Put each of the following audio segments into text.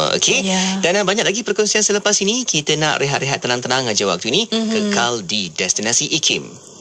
semua. Okey. Dan banyak lagi perkongsian selepas ini. Kita nak rehat-rehat tenang-tenang aja waktu ni. Kekal di Destinasi IKIM.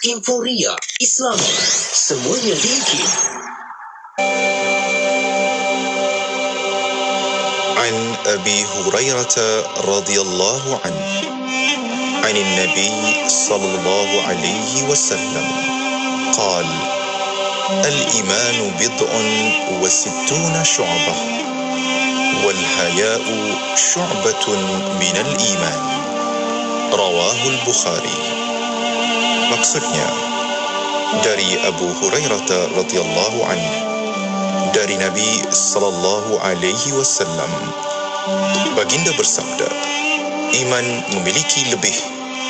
Inforia Islam. Semuanya linkin. عن أبي هريرة رضي الله عنه عن النبي صلى الله عليه وسلم قال: الإيمان بضع وستون شعبة والحياء شعبة من الإيمان. رواه البخاري. Maksudnya, dari Abu Hurairah radhiyallahu anhu, dari Nabi sallallahu alaihi wasallam, baginda bersabda, iman memiliki lebih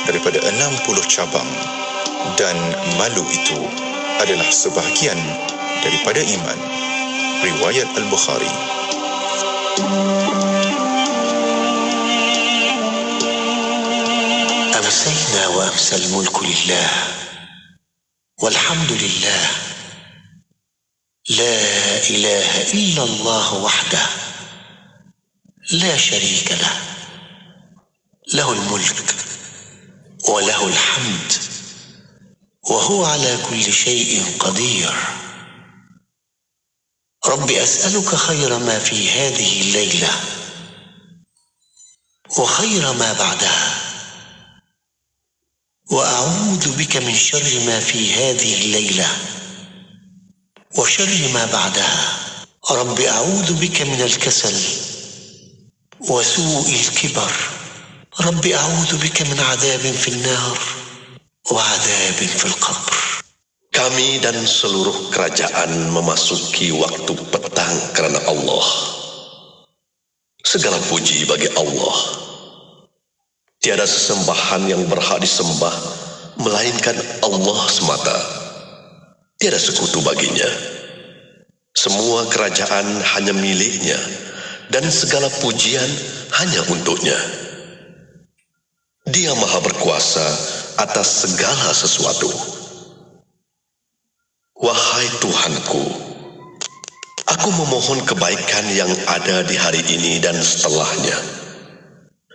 daripada 60 cabang dan malu itu adalah sebahagian daripada iman. Riwayat Al-Bukhari. أمسينا وأمسى الملك لله والحمد لله لا إله إلا الله وحده لا شريك له له الملك وله الحمد وهو على كل شيء قدير. رب أسألك خير ما في هذه الليلة وخير ما بعدها وأعوذ بك من شر ما في هذه الليلة وشر ما بعدها. رب أعوذ بك من الكسل وسوء الكبر. رب أعوذ بك من عذاب في النار وعذاب في القبر. Kami dan seluruh kerajaan memasuki waktu petang kerana Allah. Segala puji bagi Allah. Tiada sesembahan yang berhak disembah melainkan Allah semata. Tiada sekutu baginya. Semua kerajaan hanya miliknya dan segala pujian hanya untuknya. Dia Maha berkuasa atas segala sesuatu. Wahai Tuhanku, aku memohon kebaikan yang ada di hari ini dan setelahnya.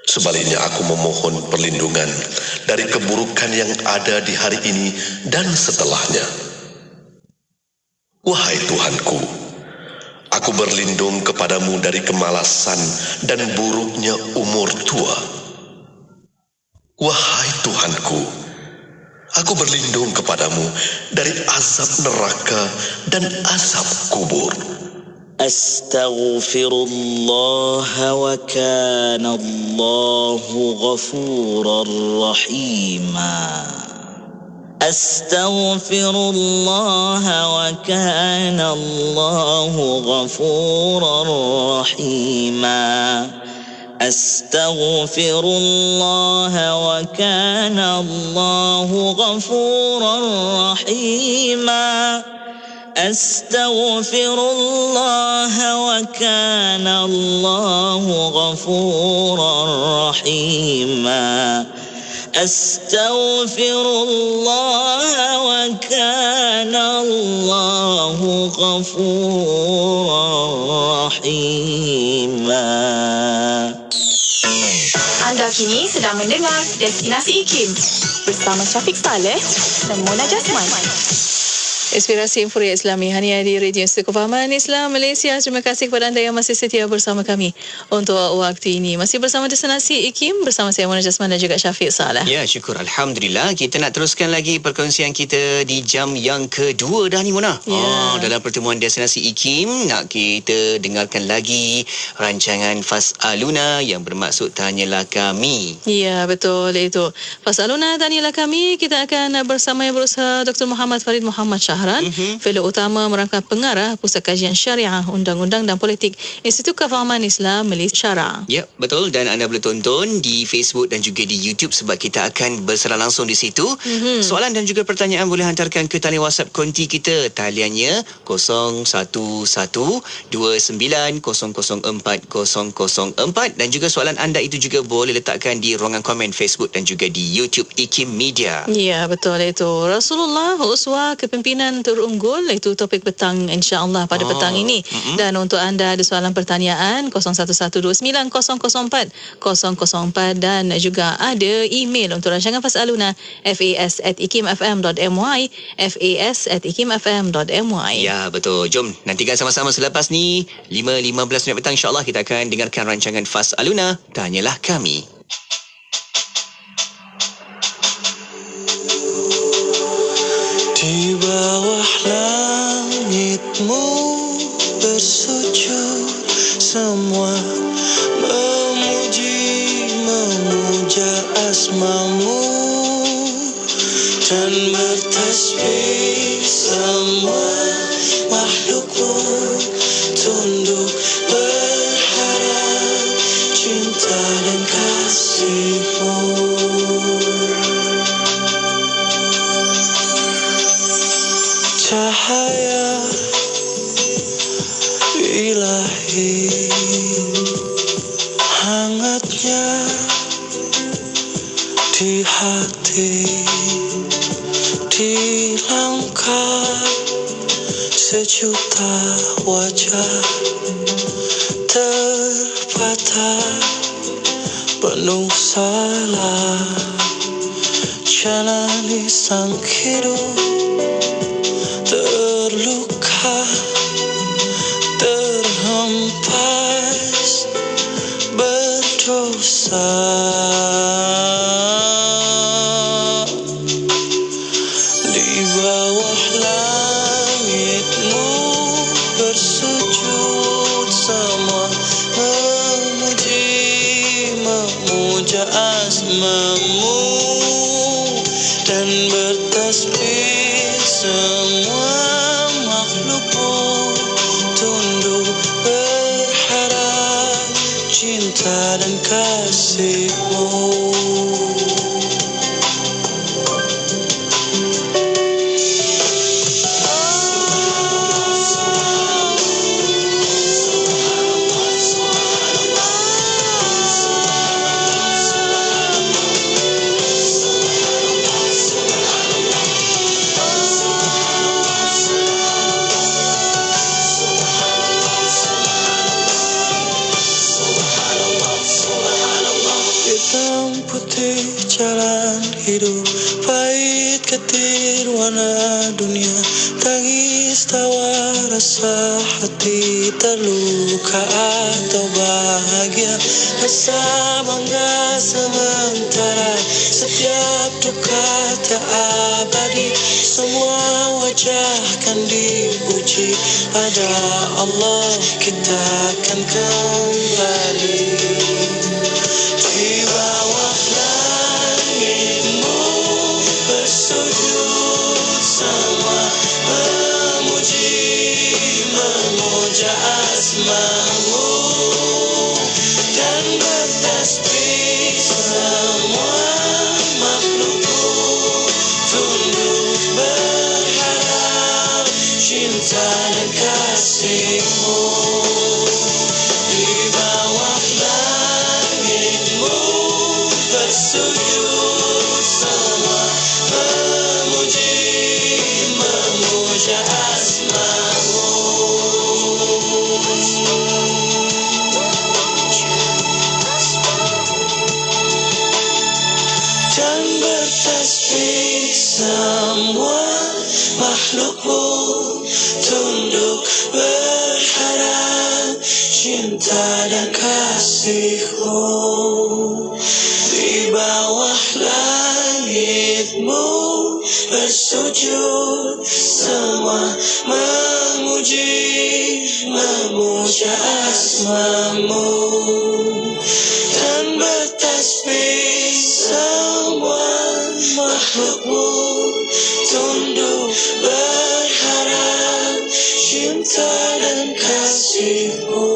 Sebaliknya aku memohon perlindungan dari keburukan yang ada di hari ini dan setelahnya. Wahai Tuhanku, aku berlindung kepadamu dari kemalasan dan buruknya umur tua. Wahai Tuhanku, aku berlindung kepadamu dari azab neraka dan azab kubur. أستغفر الله وكان الله غفورا رحيما. أستغفر الله وكان الله غفورا رحيما. أستغفر الله وكان الله غفورا رحيما. أستغفر الله وكان الله غفورا رحيما. أستغفر الله وكان الله غفورا رحيما. Anda kini sedang mendengar Destinasi IKIM bersama Syafiq Saleh dan Mona Jasman. Inspirasi Inforia Islami hanya di Radio Institut Kefahaman Islam Malaysia. Terima kasih kepada anda yang masih setia bersama kami untuk waktu ini. Masih bersama Destinasi IKIM bersama saya Mona Jasman dan juga Syafiq Saleh. Ya, syukur. Alhamdulillah. Kita nak teruskan lagi perkongsian kita di jam yang kedua dah ni, Mona. Ya. Dalam pertemuan Destinasi IKIM, nak kita dengarkan lagi rancangan Fas'aluna yang bermaksud Tanyalah Kami. Ya, betul itu. Fas'aluna Tanyalah Kami, kita akan bersama yang berusaha Dr. Muhammad Farid Muhammad Shahran, Fellow Utama Merangkap Pengarah Pusat Kajian Syariah, Undang-Undang dan Politik Institut Kefahaman Islam Malaysia Syara. Ya, betul. Dan anda boleh tonton di Facebook dan juga di YouTube sebab kita akan bersara langsung di situ. Soalan dan juga pertanyaan boleh hantarkan ke talian WhatsApp konti kita. Taliannya 0112900404 dan juga soalan anda itu juga boleh letakkan di ruangan komen Facebook dan juga di YouTube IKIM Media. Ya, betul itu. Rasulullah uswah kepimpinan akan terunggul, iaitu topik petang insya-Allah pada petang ini. Dan untuk anda ada soalan pertanyaan 01129004 dan juga ada email untuk rancangan Fasaluna fas@ikimfm.my fas@ikimfm.my. Ya, betul. Jom nantikan sama-sama selepas ni 5.15 minit petang, insya-Allah kita akan dengarkan rancangan Fas Aluna, Tanyalah Kami. Di bawah langitmu bersujud semua, memuja asmamu dan bertasbih semua makhlukmu, tunduk berharap cinta dan kasihmu. Cahaya ilahi, hangatnya di hati, di langkah sejuta wajah terpatah penuh salah, jalani sang hidup terluka, terhempas berdosa. Di bawah langitmu bersujud semua, memuja asmamu dan bertasbih semua makhlukmu, tunduk berharap cinta dan kasihmu. Jalan hidup pahit ketir warna dunia, tangis tawa rasa hati terluka atau bahagia, rasa bangga sementara, setiap duka tak abadi, semua wajah kan dipuji, pada Allah kita akan kembali. Di bawah langitmu bersujud semua, memuja asmamu dan bertasbih semua makhlukmu, tunduk berharap cinta dan kasihmu. Di bawah langitmu bersujud semua, memuja asmamu dan bertasbih semua makhlukmu, tunduk berharap cinta dan kasihmu. Di bawah langitmu bersujud semua, memuja asmamu dan bertasbih semua makhlukmu, tunduk berharap cinta dan kasihmu.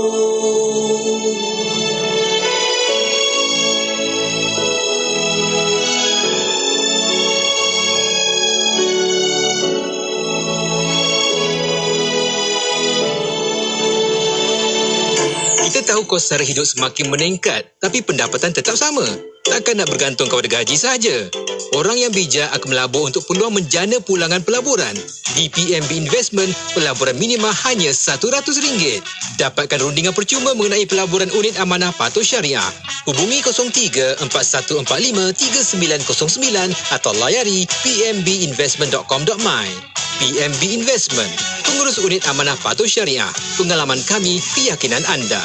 Kita tahu kos sara hidup semakin meningkat, tapi pendapatan tetap sama. takkan nak bergantung kepada gaji saja. Orang yang bijak akan melabur untuk peluang menjana pulangan pelaburan. Di PMB Investment, pelaburan minima hanya RM100. Dapatkan rundingan percuma mengenai pelaburan unit amanah patuh syariah. Hubungi 03-4145-3909 atau layari pmbinvestment.com.my. PMB Investment, pengurus unit amanah patuh syariah. Pengalaman kami, keyakinan anda.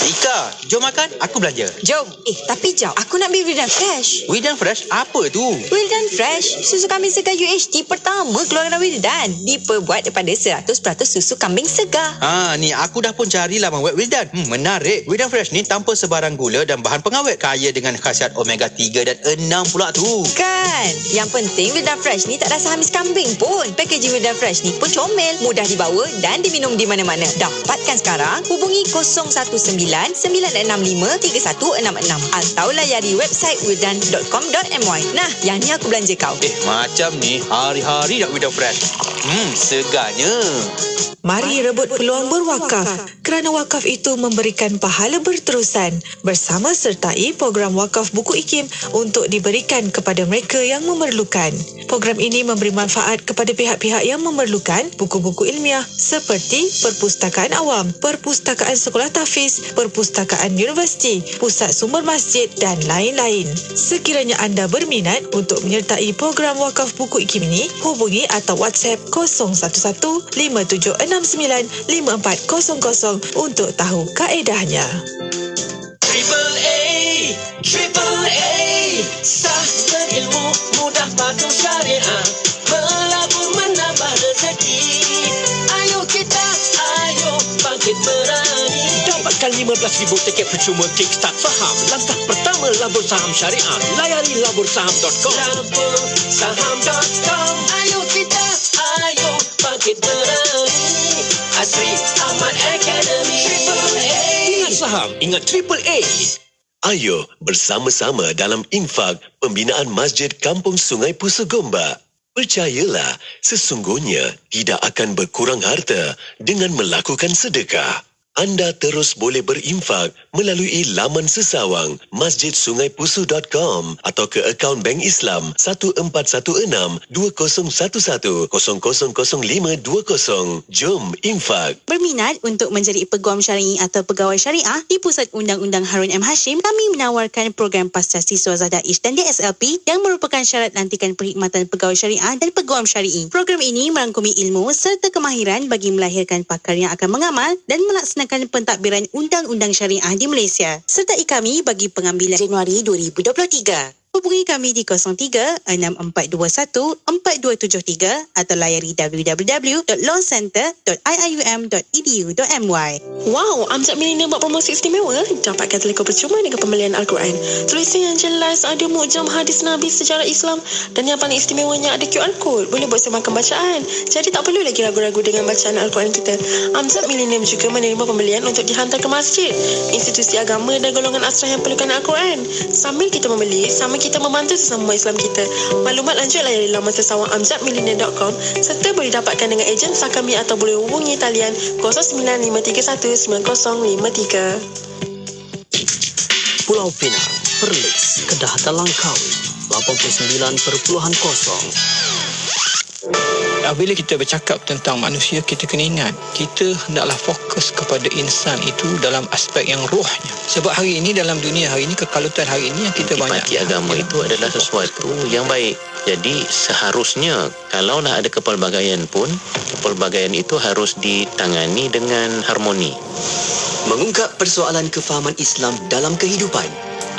Ika, jom makan, aku belanja. Jom. Tapi jom. Aku nak beli Wildan Fresh. Wildan Fresh, apa tu? Wildan Fresh, susu kambing segar UHT pertama keluaran Wildan. Diperbuat daripada 100% susu kambing segar. Ni aku dah pun cari laman web Wildan. Menarik. Wildan Fresh ni tanpa sebarang gula dan bahan pengawet. Kaya dengan khasiat omega 3 dan 6 pula tu. Kan? Yang penting Wildan Fresh ni tak rasa hamis kambing pun. Packaging Wildan Fresh ni pun comel, mudah dibawa dan diminum di mana-mana. Dapatkan sekarang. Hubungi 019-965-3166 atau layari website wildan.com.my. Nah, yang ni aku belanja kau. Macam ni, hari-hari nak Wildan Fresh. Segarnya. Mari rebut peluang berwakaf kerana wakaf itu memberikan pahala berterusan. Bersama sertai program wakaf buku IKIM untuk diberikan kepada mereka yang memerlukan. Program ini memberi manfaat kepada pihak-pihak yang memerlukan buku-buku ilmiah seperti perpustakaan awam, perpustakaan sekolah tahfiz, perpustakaan universiti, pusat sumber masjid dan lain-lain. Sekiranya anda berminat untuk menyertai program wakaf buku IKIM ini, hubungi atau WhatsApp 011-5769-5400 untuk tahu kaedahnya. Triple A, sah berilmu, mudah patuh syariah, melabur menambah rezeki. Ayo kita, ayo bangkit berani. Dapatkan 15,000 tiket percuma Kickstart Saham. Langkah pertama labur saham syariah. Layari labursaham.com. Labursaham.com. Ayo kita, ayo bangkit berani. Asri Ahmad Academy. Triple A. Ingat saham, ingat Triple A. Ayo bersama-sama dalam infak pembinaan Masjid Kampung Sungai Pusu Gombak. Percayalah, sesungguhnya tidak akan berkurang harta dengan melakukan sedekah. Anda terus boleh berinfak melalui laman sesawang masjidsungai.pusu.com atau ke akaun Bank Islam 1416-2011-000520. Jom infak. Berminat untuk menjadi peguam syar'i atau pegawai syariah di Pusat Undang-Undang Harun M. Hashim, kami menawarkan program Pasca Siswa Zadaish dan DSLP yang merupakan syarat lantikan perkhidmatan pegawai syariah dan peguam syar'i. Program ini merangkumi ilmu serta kemahiran bagi melahirkan pakar yang akan mengamal dan melaksanakan pentadbiran undang-undang syariah di Malaysia. Sertai kami bagi pengambilan Januari 2023. Hubungi kami di 03-6421-4273 atau layari www.lawcenter.iium.edu.my. Wow, Amjad Millennium buat promosi istimewa. Dapatkan telekor percuma dengan pembelian Al-Quran. Tulisan yang jelas, ada mukjam hadis Nabi sejarah Islam, dan yang paling istimewanya ada QR Code. Boleh buat semakan bacaan. Jadi tak perlu lagi ragu-ragu dengan bacaan Al-Quran kita. Amjad Millennium juga menerima pembelian untuk dihantar ke masjid, institusi agama dan golongan asrah yang perlukan Al-Quran. Sambil kita membeli, sama kita membantu sesama Islam kita. Maklumat lanjut layari laman sesawang amjadmillennium.com serta boleh dapatkan dengan ejen sah kami atau boleh hubungi talian 095319003. Pulau Pinang, Perlis, Kedah dan Langkawi 89.0. Bila kita bercakap tentang manusia, kita kena ingat, kita hendaklah fokus kepada insan itu dalam aspek yang rohnya. Sebab hari ini, dalam dunia hari ini, kekalutan hari ini yang kita banyak. Antipati agama itu adalah sesuatu yang baik. Jadi seharusnya kalaulah ada kepelbagaian pun, kepelbagaian itu harus ditangani dengan harmoni. Mengungkap persoalan kefahaman Islam dalam kehidupan.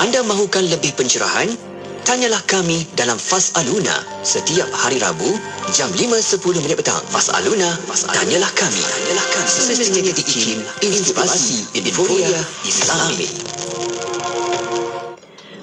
Anda mahukan lebih pencerahan? Tanyalah kami dalam Fas'aluna setiap hari Rabu jam 5.10 petang. Fas'aluna, tanyalah kami. Semestinya di IKIM, inspirasi Inforia Islami.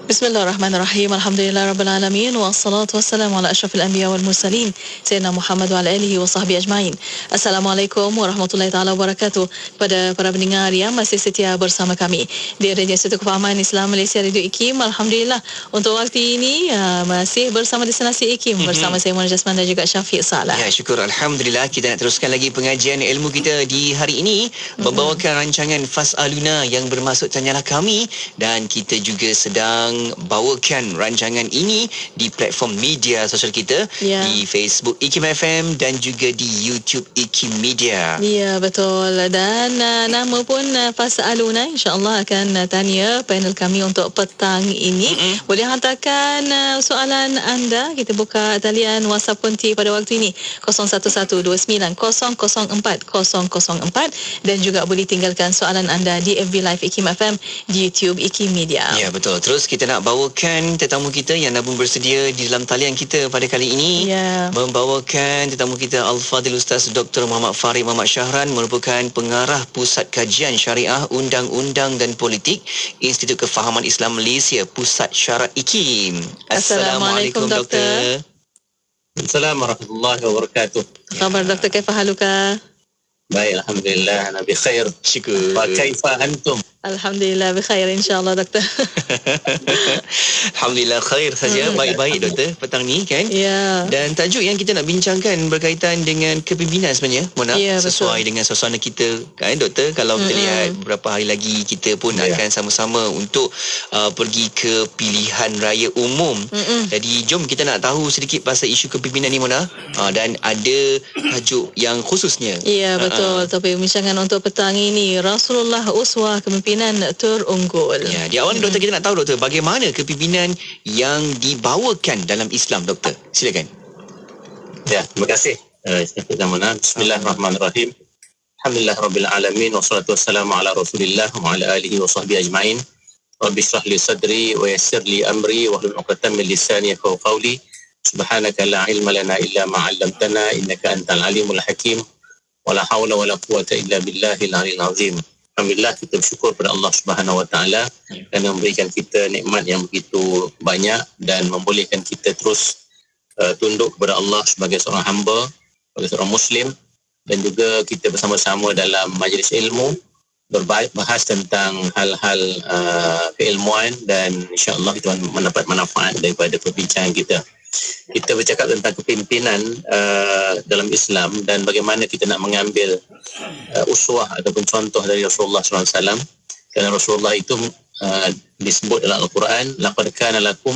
Bismillahirrahmanirrahim. Alhamdulillahirabbil wassalatu wassalamu ala asyrafil anbiya wal mursalin sayyidina Muhammad wa ala alihi wa sahbihi ajmain. Assalamualaikum warahmatullahi taala wabarakatuh. Pada para pendengar yang masih setia bersama kami di Radio Satu Kefahaman Islam Malaysia Radio IKIM. Alhamdulillah untuk waktu ini masih bersama Destinasi IKIM bersama saya Mona Jasman dan juga Syafiq Salah. Ya, syukur alhamdulillah kita nak teruskan lagi pengajian ilmu kita di hari ini membawakan rancangan Fas'aluna yang bermaksud Tanyalah Kami, dan kita juga sedang bawakan rancangan ini di platform media sosial kita di Facebook IKIM FM dan juga di YouTube IKIM Media. Ya, betul. Dan nama pun Fas'aluna, insya-Allah akan tanya panel kami untuk petang ini. Boleh hantarkan soalan anda. Kita buka talian WhatsApp konti pada waktu ini 01129004 dan juga boleh tinggalkan soalan anda di FB Live IKIM FM, di YouTube IKIM Media. Ya, betul. Terus kita nak bawakan tetamu kita yang dah pun bersedia di dalam talian kita pada kali ini. Membawakan tetamu kita Al-Fadhil Ustaz Dr. Muhammad Farid Muhammad Syahran, merupakan pengarah Pusat Kajian Syariah, Undang-Undang dan Politik Institut Kefahaman Islam Malaysia, Pusat Syarat IKIM. Assalamualaikum Doktor. Assalamualaikum warahmatullahi wabarakatuh. Khabar Doktor, kaifa haluka? Baik, alhamdulillah, ana bi khair. Syukur. Wa kaifa antum? Alhamdulillah bikhair, insyaAllah Doktor. Alhamdulillah khair saja. Baik-baik Doktor petang ni kan. Ya. Dan tajuk yang kita nak bincangkan berkaitan dengan kepimpinan sebenarnya, Mona. Ya, sesuai dengan suasana kita kan Doktor. Kalau kita lihat beberapa hari lagi kita pun akan sama-sama untuk pergi ke pilihan raya umum. Jadi jom kita nak tahu sedikit pasal isu kepimpinan ni, Mona. Dan ada tajuk yang khususnya. Ya, betul. Topik pembincangan untuk petang ini, Rasulullah Uswah Kepimpinan Terunggul. Ya, di awal Doktor kita nak tahu Doktor, bagaimana kepimpinan yang dibawakan dalam Islam, Doktor? Silakan. Ya, terima kasih. Bismillahirrahmanirrahim. Alhamdulillahirabbil alamin wassalatu wassalamu ala Rasulillah wa ala alihi wa sahbihi ajmain. Rabbi shrah li sadri wa yassir li amri wahlul 'uqdatam min lisani yafqahu qawli. Subhanaka la ilma lana illa ma 'allamtana innaka antal alimul hakim. Wala haula wala quwwata illa billahil aliyil azim. Alhamdulillah, kita bersyukur kepada Allah Subhanahu Wa Taala kerana memberikan kita nikmat yang begitu banyak dan membolehkan kita terus tunduk kepada Allah sebagai seorang hamba, sebagai seorang Muslim, dan juga kita bersama-sama dalam majlis ilmu berbahas tentang hal-hal keilmuan, dan insya-Allah kita mendapat manfaat daripada perbincangan kita. Kita bercakap tentang kepimpinan dalam Islam dan bagaimana kita nak mengambil uswah ataupun contoh dari Rasulullah SAW. Kerana Rasulullah itu disebut dalam Al-Quran, laqad kana lakum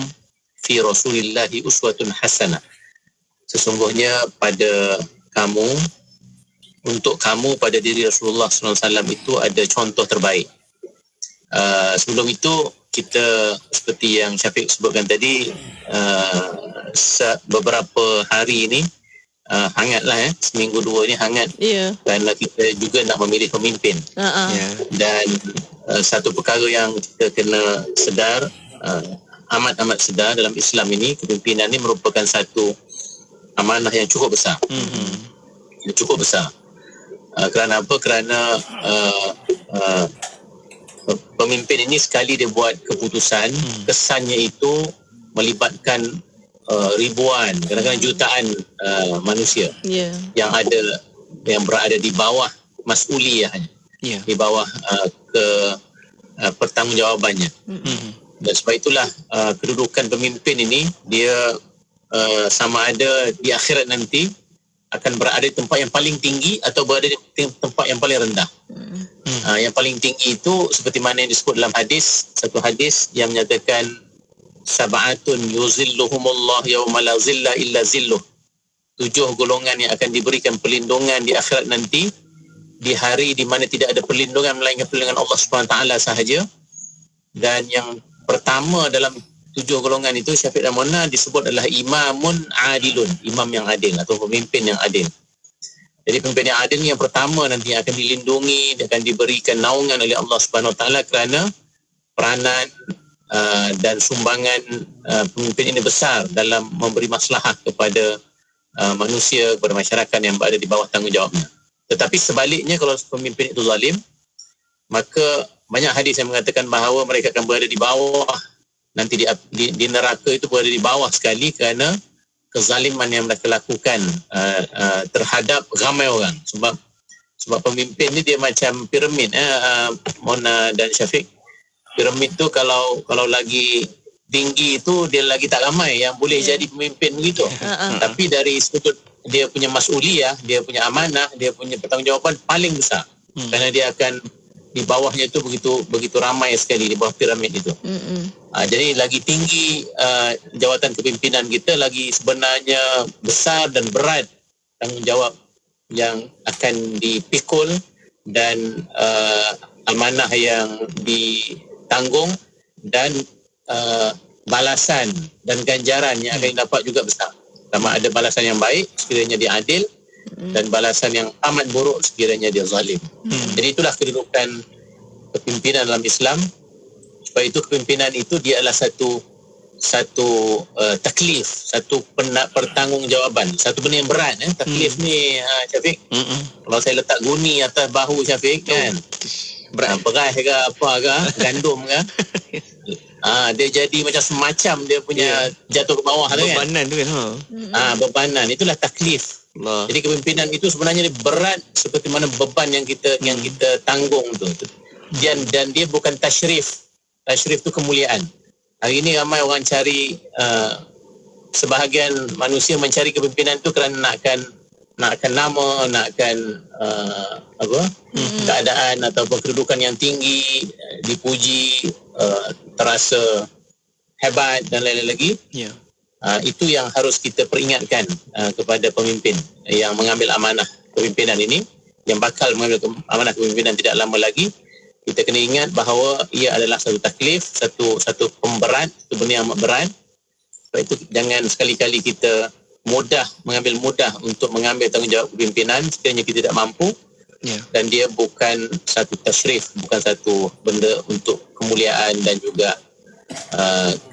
fi Rasulillahi uswatun hasanah. Sesungguhnya pada kamu, untuk kamu pada diri Rasulullah SAW itu ada contoh terbaik. Sebelum itu kita seperti yang Syafiq sebutkan tadi, beberapa hari ini hangatlah seminggu dua ni hangat, kerana kita juga nak memilih pemimpin. Dan satu perkara yang kita kena sedar, amat-amat sedar dalam Islam ini, kepimpinan ini merupakan satu amanah yang cukup besar. Yang cukup besar. Kerana apa? Kerana pemimpin ini sekali dia buat keputusan, kesannya itu melibatkan ribuan, kadang-kadang jutaan manusia yang berada di bawah mas'uliyahnya, di bawah pertanggungjawabannya. Dan sebab itulah kedudukan pemimpin ini dia sama ada di akhirat nanti akan berada di tempat yang paling tinggi atau berada di tempat yang paling rendah. Yang paling tinggi itu seperti mana yang disebut dalam hadis, satu hadis yang menyatakan sab'atun yuzilluhumullah yawma la zilla illa zilluh. 7 golongan yang akan diberikan perlindungan di akhirat nanti, di hari di mana tidak ada perlindungan melainkan perlindungan Allah Subhanahu taala sahaja. Dan yang pertama dalam 7 golongan itu, Syafiq dan Mona, disebut adalah imamun adilun, imam yang adil atau pemimpin yang adil. Jadi pemimpin yang adil ni yang pertama nanti akan dilindungi, akan diberikan naungan oleh Allah Subhanahu taala kerana peranan dan sumbangan pemimpin ini besar dalam memberi maslahat kepada manusia, kepada masyarakat yang berada di bawah tanggungjawabnya. Tetapi sebaliknya, kalau pemimpin itu zalim, maka banyak hadis yang mengatakan bahawa mereka akan berada di bawah nanti di neraka itu berada di bawah sekali kerana kezaliman yang mereka lakukan terhadap ramai orang. Sebab pemimpin ni dia macam piramid, Mona dan Syafiq. Piramid tu kalau lagi tinggi tu dia lagi tak ramai yang boleh jadi pemimpin begitu. Tapi dari sudut dia punya mas'uliyah, dia punya amanah, dia punya pertanggungjawaban paling besar. Kerana dia akan di bawahnya itu begitu ramai sekali di bawah piramid itu. Jadi lagi tinggi jawatan kepimpinan kita, lagi sebenarnya besar dan berat tanggungjawab yang akan dipikul dan amanah yang ditanggung dan balasan dan ganjaran yang akan dapat juga besar. Sama ada balasan yang baik sekiranya dia adil dan balasan yang amat buruk sekiranya dia zalim. Jadi itulah kedudukan kepimpinan dalam Islam. Sebab itu kepimpinan itu dia adalah satu taklif, satu pertanggungjawaban, satu benda yang berat. Taklif ni Syafiq, kalau saya letak guni atas bahu Syafiq kan, beras ke apa ke, gandum ke, dia jadi macam semacam dia punya jatuh ke bawah tu kan, bebanan tu kan. Bebanan itulah taklif. Jadi kepimpinan itu sebenarnya berat seperti mana beban yang kita tanggung tu. Dan dia bukan tashrif. Tashrif tu kemuliaan. Hari ini ramai orang cari, sebahagian manusia mencari kepimpinan tu kerana nakkan nama, nakkan keadaan atau kedudukan yang tinggi, dipuji, terasa hebat dan lain-lain lagi. Itu yang harus kita peringatkan kepada pemimpin yang mengambil amanah kepimpinan ini, yang bakal mengambil amanah kepimpinan tidak lama lagi. Kita kena ingat bahawa ia adalah satu taklif, satu pemberat, satu benda yang amat berat. Sebab itu jangan sekali-kali kita mengambil mudah untuk mengambil tanggungjawab kepimpinan sekiranya kita tidak mampu. Dan dia bukan satu tashrif, bukan satu benda untuk kemuliaan dan juga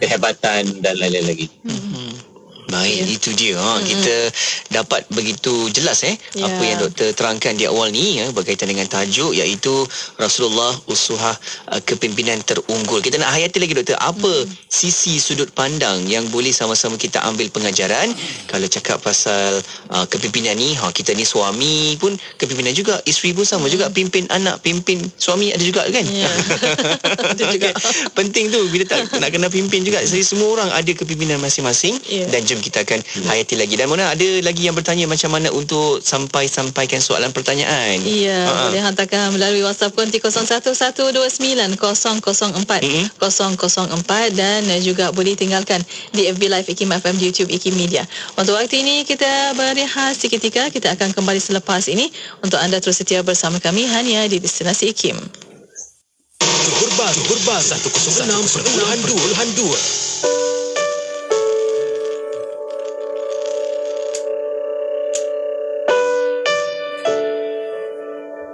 kehebatan dan lain-lain lagi. Baik, itu dia. Kita dapat begitu jelas apa yang doktor terangkan di awal ni berkaitan dengan tajuk iaitu Rasulullah uswah kepimpinan terunggul. Kita nak hayati lagi doktor, apa sisi sudut pandang yang boleh sama-sama kita ambil pengajaran kalau cakap pasal kepimpinan ni. Kita ni suami pun kepimpinan juga, isteri pun sama juga, pimpin anak, pimpin suami ada juga kan. Itu juga penting tu bila tak nak kena pimpin juga. Jadi semua orang ada kepimpinan masing-masing. Dan jom kita akan hayati lagi. Dan Mona, ada lagi yang bertanya macam mana untuk sampaikan soalan pertanyaan? Boleh hantarkan melalui WhatsApp konti 01129004 004 dan juga boleh tinggalkan di FB Live IKIM FM di YouTube IKIM Media. Untuk waktu ini kita berehat seketika. Kita akan kembali selepas ini. Untuk anda terus setia bersama kami hanya di Destinasi IKIM. Johor Bahru 106.2.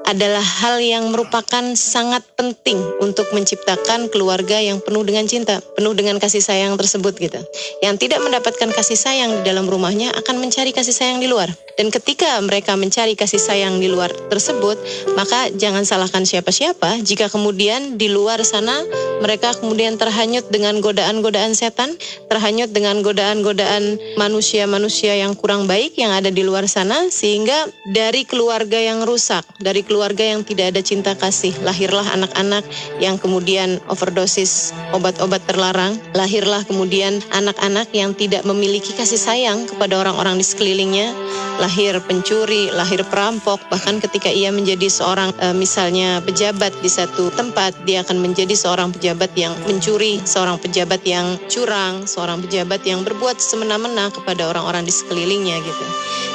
adalah hal yang merupakan sangat penting untuk menciptakan keluarga yang penuh dengan cinta, penuh dengan kasih sayang tersebut gitu. Yang tidak mendapatkan kasih sayang di dalam rumahnya akan mencari kasih sayang di luar. Dan ketika mereka mencari kasih sayang di luar tersebut, maka jangan salahkan siapa-siapa jika kemudian di luar sana mereka kemudian terhanyut dengan godaan-godaan setan, terhanyut dengan godaan-godaan manusia-manusia yang kurang baik yang ada di luar sana, sehingga dari keluarga yang rusak, dari keluarga yang tidak ada cinta kasih, lahirlah anak-anak yang kemudian overdosis obat-obat terlarang, lahirlah kemudian anak-anak yang tidak memiliki kasih sayang kepada orang-orang di sekelilingnya, lahir pencuri, lahir perampok, bahkan ketika ia menjadi seorang misalnya pejabat di satu tempat, dia akan menjadi seorang pejabat yang mencuri, seorang pejabat yang curang, seorang pejabat yang berbuat semena-mena kepada orang-orang di sekelilingnya gitu.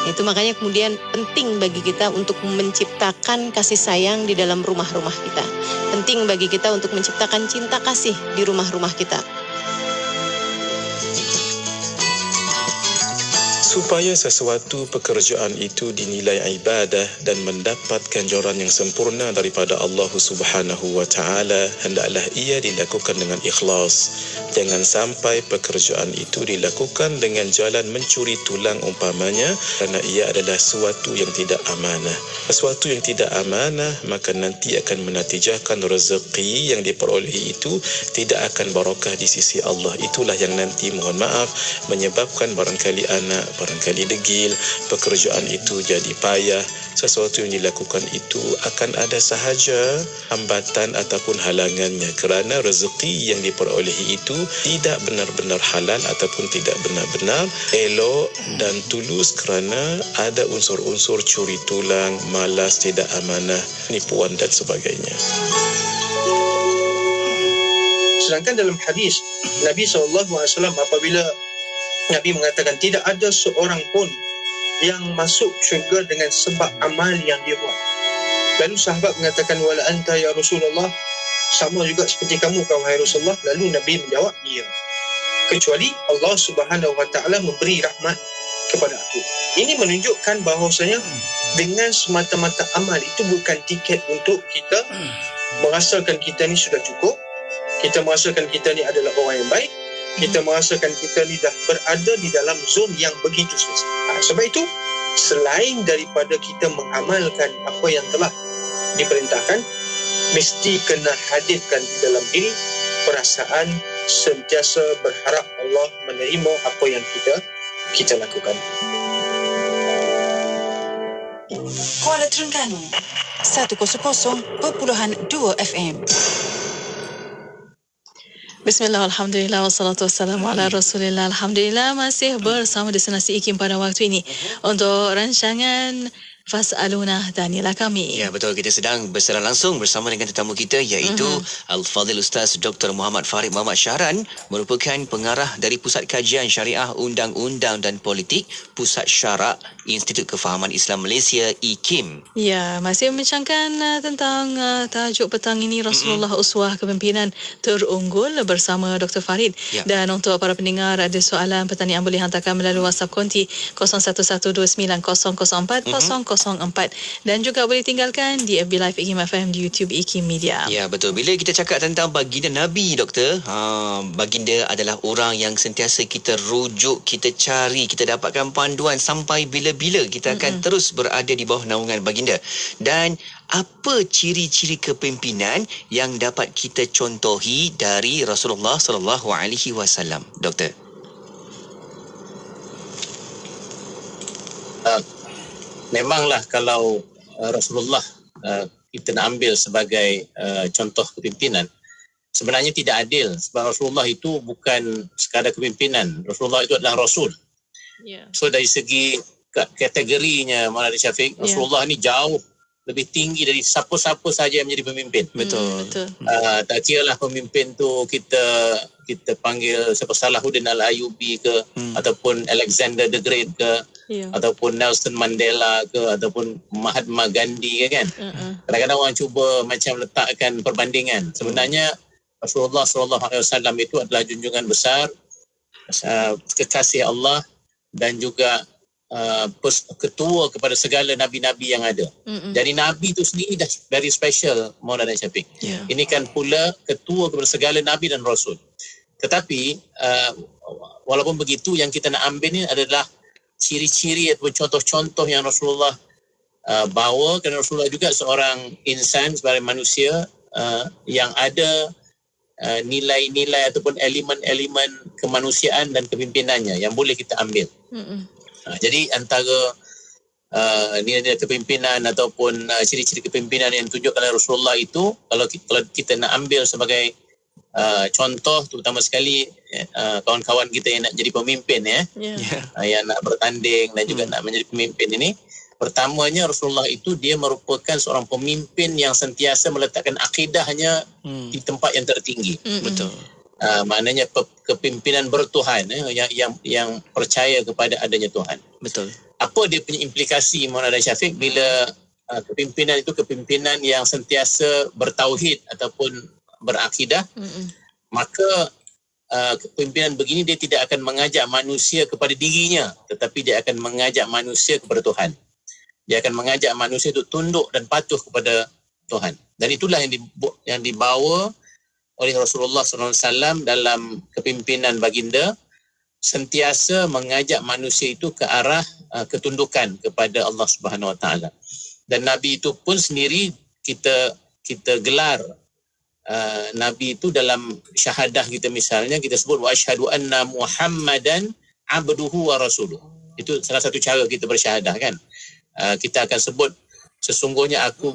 Itu makanya kemudian penting bagi kita untuk menciptakan kasih sayang di dalam rumah-rumah kita. Penting bagi kita untuk menciptakan cinta kasih di rumah-rumah kita. supaya sesuatu pekerjaan itu dinilai ibadah dan mendapat ganjaran yang sempurna daripada Allah Subhanahu wa taala, hendaklah ia dilakukan dengan ikhlas. Jangan sampai pekerjaan itu dilakukan dengan jalan mencuri tulang umpamanya, kerana ia adalah sesuatu yang tidak amanah. Sesuatu yang tidak amanah maka nanti akan menatijahkan rezeki yang diperolehi itu tidak akan barakah di sisi Allah. Itulah yang nanti, mohon maaf, menyebabkan barangkali anak, barangkali degil, pekerjaan itu jadi payah. Sesuatu yang dilakukan itu akan ada sahaja hambatan ataupun halangannya, kerana rezeki yang diperolehi itu tidak benar-benar halal ataupun tidak benar-benar elok dan tulus, kerana ada unsur-unsur curi tulang, malas, tidak amanah, nipuan dan sebagainya. Sedangkan dalam hadis Nabi SAW apabila Nabi mengatakan tidak ada seorang pun yang masuk syurga dengan sebab amal yang dia buat. Lalu sahabat mengatakan, wala anta ya Rasulullah, sama juga seperti kamu wahai Rasulullah. Lalu Nabi menjawab, ya, kecuali Allah Subhanahu wa taala memberi rahmat kepada aku. Ini menunjukkan bahawasanya dengan semata-mata amal itu bukan tiket untuk kita merasakan kita ni sudah cukup, kita merasakan kita ni adalah orang yang baik, kita merasakan kita ni dah berada di dalam zon yang begitu susah. Sebab itu, selain daripada kita mengamalkan apa yang telah diperintahkan, mesti kena hadirkan di dalam diri perasaan sentiasa berharap Allah menerima apa yang kita lakukan. Kuala Terengganu 100.2 FM. Bismillah, alhamdulillah, wassalatu wassalamu ala rasulillah. Alhamdulillah masih bersama Destinasi IKIM pada waktu ini untuk rancangan Fas'aluna Tanilah Kami. Ya, betul. Kita sedang bersiaran langsung bersama dengan tetamu kita, iaitu Al-Fadhil Ustaz Dr. Muhammad Farid Muhammad Syahran, merupakan pengarah dari Pusat Kajian Syariah Undang-Undang dan Politik Pusat Syarak Institut Kefahaman Islam Malaysia IKIM. Ya, masih membincangkan tentang tajuk petang ini, Rasulullah Uswah Kepimpinan Terunggul bersama Dr. Farid. Ya. Dan untuk para pendengar ada soalan pertanyaan boleh hantarkan melalui WhatsApp konti 01129004 dan juga boleh tinggalkan di FB Live IKIM FM di YouTube IKIM Media. Ya, betul. Bila kita cakap tentang baginda Nabi, Doktor, baginda adalah orang yang sentiasa kita rujuk, kita cari, kita dapatkan panduan sampai bila-bila kita akan terus berada di bawah naungan baginda. Dan apa ciri-ciri kepimpinan yang dapat kita contohi dari Rasulullah SAW, Doktor? Memanglah kalau Rasulullah kita nak ambil sebagai contoh kepimpinan, sebenarnya tidak adil, sebab Rasulullah itu bukan sekadar kepimpinan. Rasulullah itu adalah Rasul. So dari segi kategorinya, Maulana Syafiq, Rasulullah ni jauh lebih tinggi dari siapa-siapa saja yang menjadi pemimpin. Betul. Tak kira lah pemimpin tu kita panggil siapa, Salahuddin Al-Ayyubi ke, ataupun Alexander the Great ke, ataupun Nelson Mandela ke, ataupun Mahatma Gandhi ke, kan. Kadang-kadang orang cuba macam letakkan perbandingan. Sebenarnya Rasulullah SAW itu adalah junjungan besar, kekasih Allah, dan juga ketua kepada segala nabi-nabi yang ada. Jadi nabi itu sendiri dah very special, Maulana Syafiq. Ini kan pula ketua kepada segala nabi dan rasul. Tetapi walaupun begitu, yang kita nak ambil ni adalah ciri-ciri atau contoh-contoh yang Rasulullah bawa, kerana Rasulullah juga seorang insan, sebagai manusia yang ada nilai-nilai ataupun elemen-elemen kemanusiaan dan kepimpinannya yang boleh kita ambil. Jadi antara nilai-nilai kepimpinan ataupun ciri-ciri kepimpinan yang ditunjukkan oleh Rasulullah itu, kalau kita nak ambil sebagai contoh, terutama sekali kawan-kawan kita yang nak jadi pemimpin, yang nak bertanding dan juga nak menjadi pemimpin ini, pertamanya Rasulullah itu dia merupakan seorang pemimpin yang sentiasa meletakkan akidahnya di tempat yang tertinggi. Betul. Maknanya kepimpinan bertuhan, yang percaya kepada adanya Tuhan. Betul. Apa dia punya implikasi, Maulana Syafiq, bila kepimpinan itu kepimpinan yang sentiasa bertauhid ataupun berakidah, maka kepimpinan begini dia tidak akan mengajak manusia kepada dirinya, tetapi dia akan mengajak manusia kepada Tuhan. Dia akan mengajak manusia untuk tunduk dan patuh kepada Tuhan. Dan itulah yang dibawa oleh Rasulullah SAW dalam kepimpinan baginda, sentiasa mengajak manusia itu ke arah ketundukan kepada Allah Subhanahu Wa Taala. Dan Nabi itu pun sendiri kita gelar Nabi itu dalam syahadah kita, misalnya kita sebut wa asyhadu anna Muhammadan abduhu wa rasuluh. Itu salah satu cara kita bersyahadah, kan. Kita akan sebut sesungguhnya aku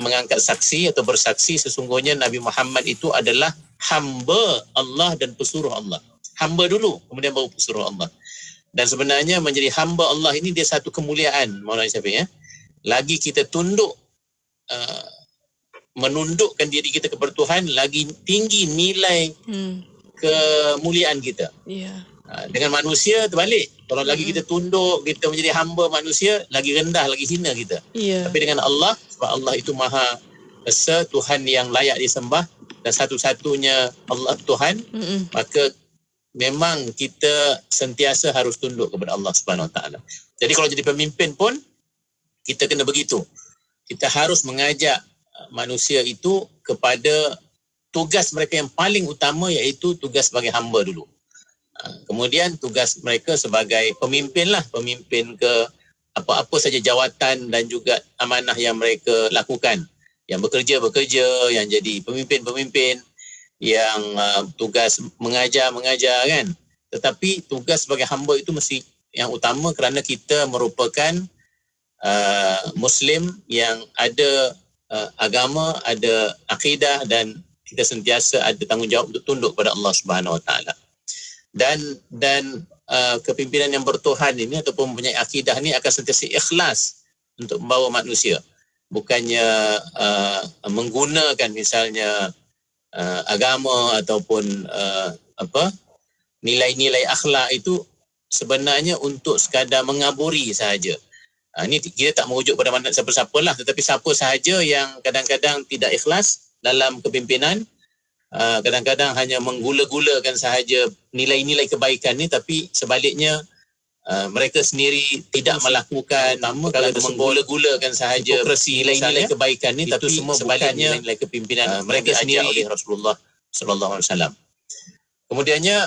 mengangkat saksi atau bersaksi sesungguhnya Nabi Muhammad itu adalah hamba Allah dan pesuruh Allah. Hamba dulu, kemudian baru pesuruh Allah. Dan sebenarnya menjadi hamba Allah ini dia satu kemuliaan, Maulana Syafiq, ya. Lagi kita tunduk, menundukkan diri kita kepada Tuhan, lagi tinggi nilai kemuliaan kita. Dengan manusia terbalik. Kalau lagi kita tunduk, kita menjadi hamba manusia, lagi rendah, lagi hina kita. Tapi dengan Allah, sebab Allah itu Maha Esa, Tuhan yang layak disembah dan satu-satunya Allah Tuhan, maka memang kita sentiasa harus tunduk kepada Allah Subhanahu Wa Taala. Jadi kalau jadi pemimpin pun kita kena begitu. Kita harus mengajak manusia itu kepada tugas mereka yang paling utama, iaitu tugas sebagai hamba dulu. Kemudian tugas mereka sebagai pemimpin lah, pemimpin ke apa-apa saja jawatan dan juga amanah yang mereka lakukan. Yang bekerja, yang jadi pemimpin-pemimpin, yang tugas mengajar kan. Tetapi tugas sebagai hamba itu mesti yang utama, kerana kita merupakan Muslim yang ada agama, ada akidah, dan kita sentiasa ada tanggungjawab untuk tunduk kepada Allah Subhanahu Wa Taala. Dan kepimpinan yang bertuhan ini ataupun mempunyai akidah ini akan sentiasa ikhlas untuk membawa manusia. Bukannya menggunakan misalnya agama ataupun nilai-nilai akhlak itu sebenarnya untuk sekadar mengaburi sahaja. Ini kita tak merujuk pada mana siapa-siapa lah, tetapi siapa sahaja yang kadang-kadang tidak ikhlas dalam kepimpinan, kadang-kadang hanya menggula-gulakan sahaja nilai-nilai kebaikan ni, tapi sebaliknya mereka sendiri tidak melakukan, kalau menggula-gulakan sahaja nilai-nilai kebaikan ni, tapi semua sebaliknya nilai kepimpinan mereka sendiri oleh Rasulullah sallallahu alaihi wasallam. Kemudiannya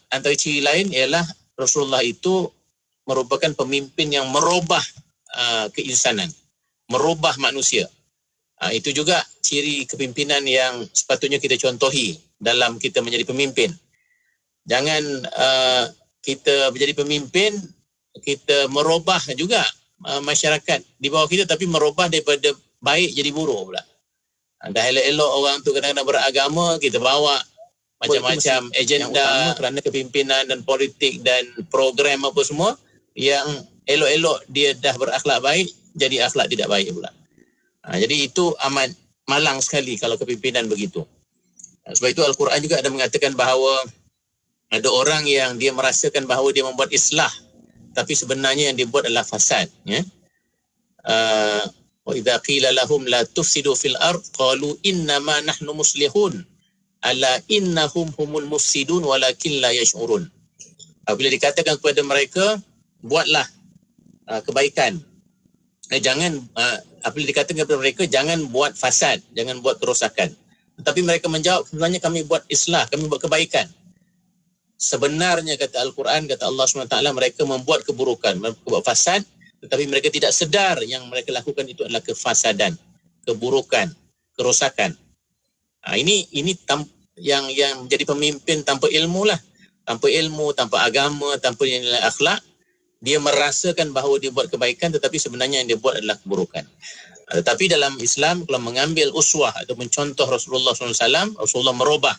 antara ciri lain ialah Rasulullah itu merupakan pemimpin yang merubah keinsanan, merubah manusia. Itu juga ciri kepimpinan yang sepatutnya kita contohi dalam kita menjadi pemimpin. Jangan kita menjadi pemimpin, kita merubah juga masyarakat di bawah kita, tapi merubah daripada baik jadi buruk pula. Dah elok-elok orang tu kadang-kadang beragama, kita bawa macam-macam agenda kerana kepimpinan dan politik dan program apa semua, yang elok-elok dia dah berakhlak baik, jadi akhlak tidak baik pula. Jadi itu amat malang sekali kalau kepimpinan begitu. Sebab itu Al-Quran juga ada mengatakan bahawa ada orang yang dia merasakan bahawa dia membuat islah, tapi sebenarnya yang dia buat adalah fasad. Wa idza qila lahum la tufsidu fil ard qalu innama nahnu muslihun ala innahum humul mufsidun walakin la yash'urun. Apabila dikatakan kepada mereka, buatlah kebaikan. Jangan apabila dikatakan kepada mereka, jangan buat fasad, jangan buat kerosakan. Tetapi mereka menjawab, sebenarnya kami buat islah, kami buat kebaikan. Sebenarnya kata Al-Quran, kata Allah SWT, mereka membuat keburukan, membuat fasad, tetapi mereka tidak sedar yang mereka lakukan itu adalah kefasadan, keburukan, kerosakan. Ini yang menjadi pemimpin tanpa ilmu lah. Tanpa ilmu, tanpa agama, tanpa nilai akhlak, dia merasakan bahawa dia buat kebaikan, tetapi sebenarnya yang dia buat adalah keburukan. Tetapi dalam Islam, kalau mengambil uswah atau mencontoh Rasulullah SAW, Rasulullah merubah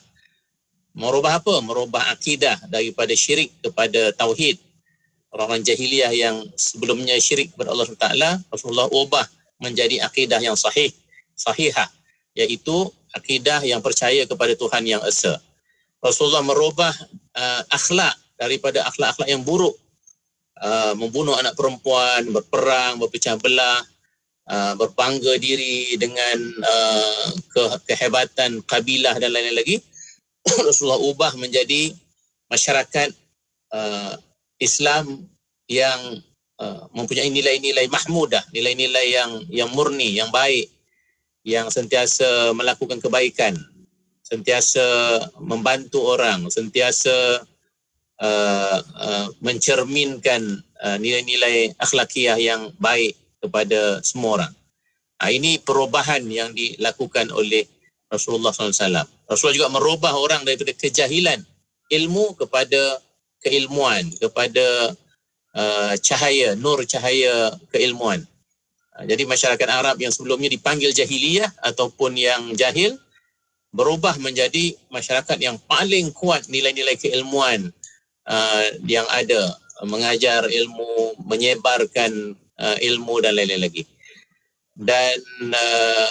apa? Merubah akidah daripada syirik kepada tauhid. Orang-orang jahiliyah yang sebelumnya syirik kepada Allah SWT, Rasulullah ubah menjadi akidah yang sahihah, iaitu akidah yang percaya kepada Tuhan yang Esa. Rasulullah merubah akhlak daripada akhlak-akhlak yang buruk, membunuh anak perempuan, berperang, berpecah belah, berbangga diri dengan kehebatan kabilah dan lain-lain lagi. Rasulullah ubah menjadi masyarakat Islam yang mempunyai nilai-nilai mahmudah, nilai-nilai yang murni, yang baik, yang sentiasa melakukan kebaikan, sentiasa membantu orang, sentiasa mencerminkan nilai-nilai akhlakiah yang baik kepada semua orang. Ini perubahan yang dilakukan oleh Rasulullah SAW. Rasulullah juga merubah orang daripada kejahilan ilmu kepada keilmuan, kepada cahaya, nur cahaya keilmuan. Jadi masyarakat Arab yang sebelumnya dipanggil jahiliyah ataupun yang jahil berubah menjadi masyarakat yang paling kuat nilai-nilai keilmuan yang ada, mengajar ilmu, menyebarkan ilmu dan lain-lain lagi. Dan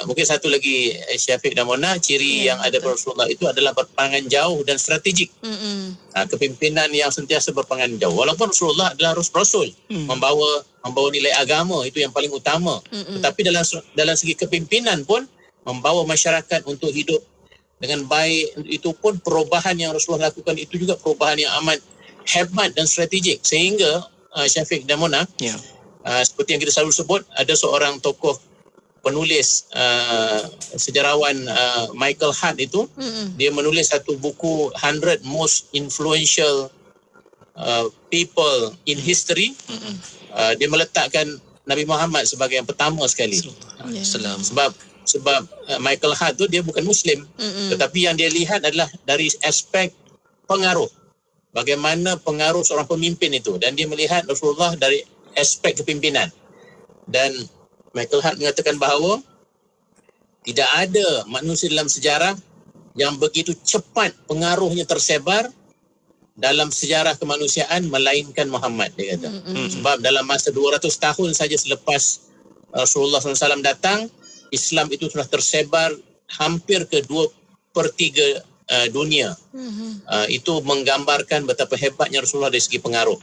mungkin satu lagi, Syafiq dan Mona, ciri yang ada pada Rasulullah itu adalah berpandangan jauh dan strategik. Kepimpinan yang sentiasa berpandangan jauh. Walaupun Rasulullah adalah rasul, membawa nilai agama, itu yang paling utama. Tetapi dalam segi kepimpinan pun membawa masyarakat untuk hidup dengan baik. Itu pun perubahan yang Rasulullah lakukan itu juga perubahan yang amat hebat dan strategik. Sehingga Syafiq dan Mona, seperti yang kita selalu sebut, ada seorang tokoh penulis sejarawan Michael Hart itu, dia menulis satu buku 100 Most Influential People in History. Dia meletakkan Nabi Muhammad sebagai yang pertama sekali. Sebab Michael Hart tu dia bukan Muslim, tetapi yang dia lihat adalah dari aspek pengaruh, bagaimana pengaruh seorang pemimpin itu, dan dia melihat Rasulullah dari aspek kepimpinan. Dan Michael Hart mengatakan bahawa tidak ada manusia dalam sejarah yang begitu cepat pengaruhnya tersebar dalam sejarah kemanusiaan melainkan Muhammad, dia kata. Sebab dalam masa 200 tahun saja selepas Rasulullah SAW datang, Islam itu sudah tersebar hampir ke 2/3 dunia. Itu menggambarkan betapa hebatnya Rasulullah dari segi pengaruh.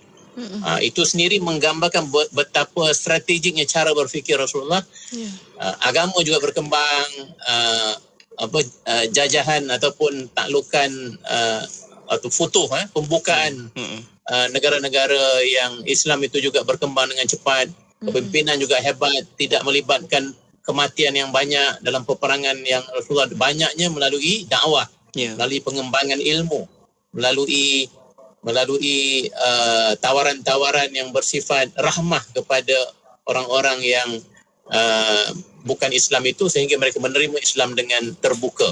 Itu sendiri menggambarkan betapa strategiknya cara berfikir Rasulullah. Agama juga berkembang, jajahan ataupun taklukan atau futuh, pembukaan negara-negara yang Islam itu juga berkembang dengan cepat. Kepimpinan juga hebat, tidak melibatkan kematian yang banyak dalam peperangan yang Rasulullah banyaknya melalui dakwah, melalui pengembangan ilmu, melalui tawaran-tawaran yang bersifat rahmah kepada orang-orang yang bukan Islam itu, sehingga mereka menerima Islam dengan terbuka.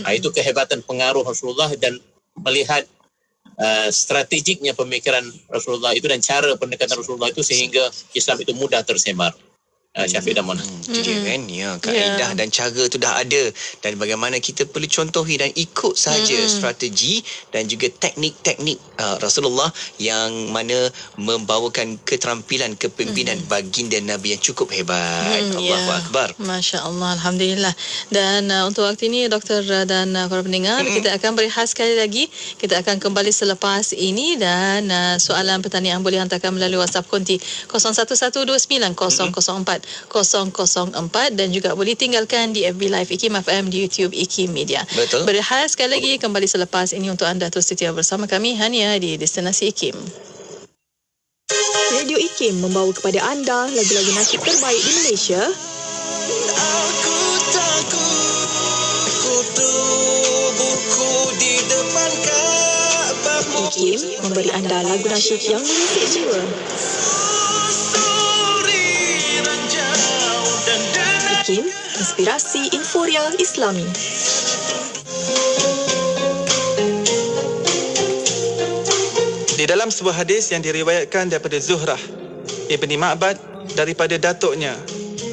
Itu kehebatan pengaruh Rasulullah, dan melihat strategiknya pemikiran Rasulullah itu dan cara pendekatan Rasulullah itu sehingga Islam itu mudah tersebar. Syafiq dan Mona. Dia kan, kaedah dan cara tu dah ada, dan bagaimana kita perlu contohi dan ikut saja strategi dan juga teknik-teknik Rasulullah yang mana membawakan keterampilan kepimpinan baginda Nabi yang cukup hebat. Allahu Akbar. Masya Allah, Alhamdulillah. Dan untuk waktu ini, Doktor dan para pendengar, kita akan berehat sekali lagi. Kita akan kembali selepas ini, dan soalan pertanyaan boleh hantarkan melalui WhatsApp konti 01129004 004, dan juga boleh tinggalkan di FB Live IKIM FM, di YouTube IKIM Media. Betul. Berehat sekali lagi, kembali selepas ini untuk anda terus setia bersama kami hanya di Destinasi IKIM. Radio IKIM membawa kepada anda lagu-lagu nasyid terbaik di Malaysia. Aku takut tubuhku di depan Kaabah. IKIM memberi anda lagu nasyid yang mengusik jiwa. IKIM, inspirasi Inforia Islami. Di dalam sebuah hadis yang diriwayatkan daripada Zuhrah Ibni Ma'bad daripada datuknya,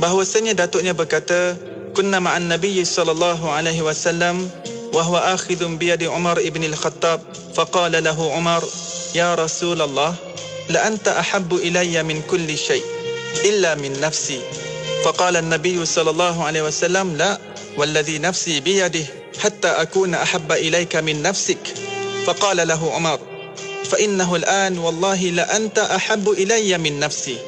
bahawasanya datuknya berkata, kunna ma'an nabiyyi sallallahu alaihi wasallam wa huwa akhidun biyadi Umar ibn al-Khattab, faqala lahu Umar, ya Rasulullah, la anta ahabbu ilayya min kulli shay illa min nafsi. فقال النبي صلى الله عليه وسلم لا والذي نفسي بيده حتى أكون أحب إليك من نفسك. فقال له عمر فإنه الآن والله لأنت أحب إلي من نفسي.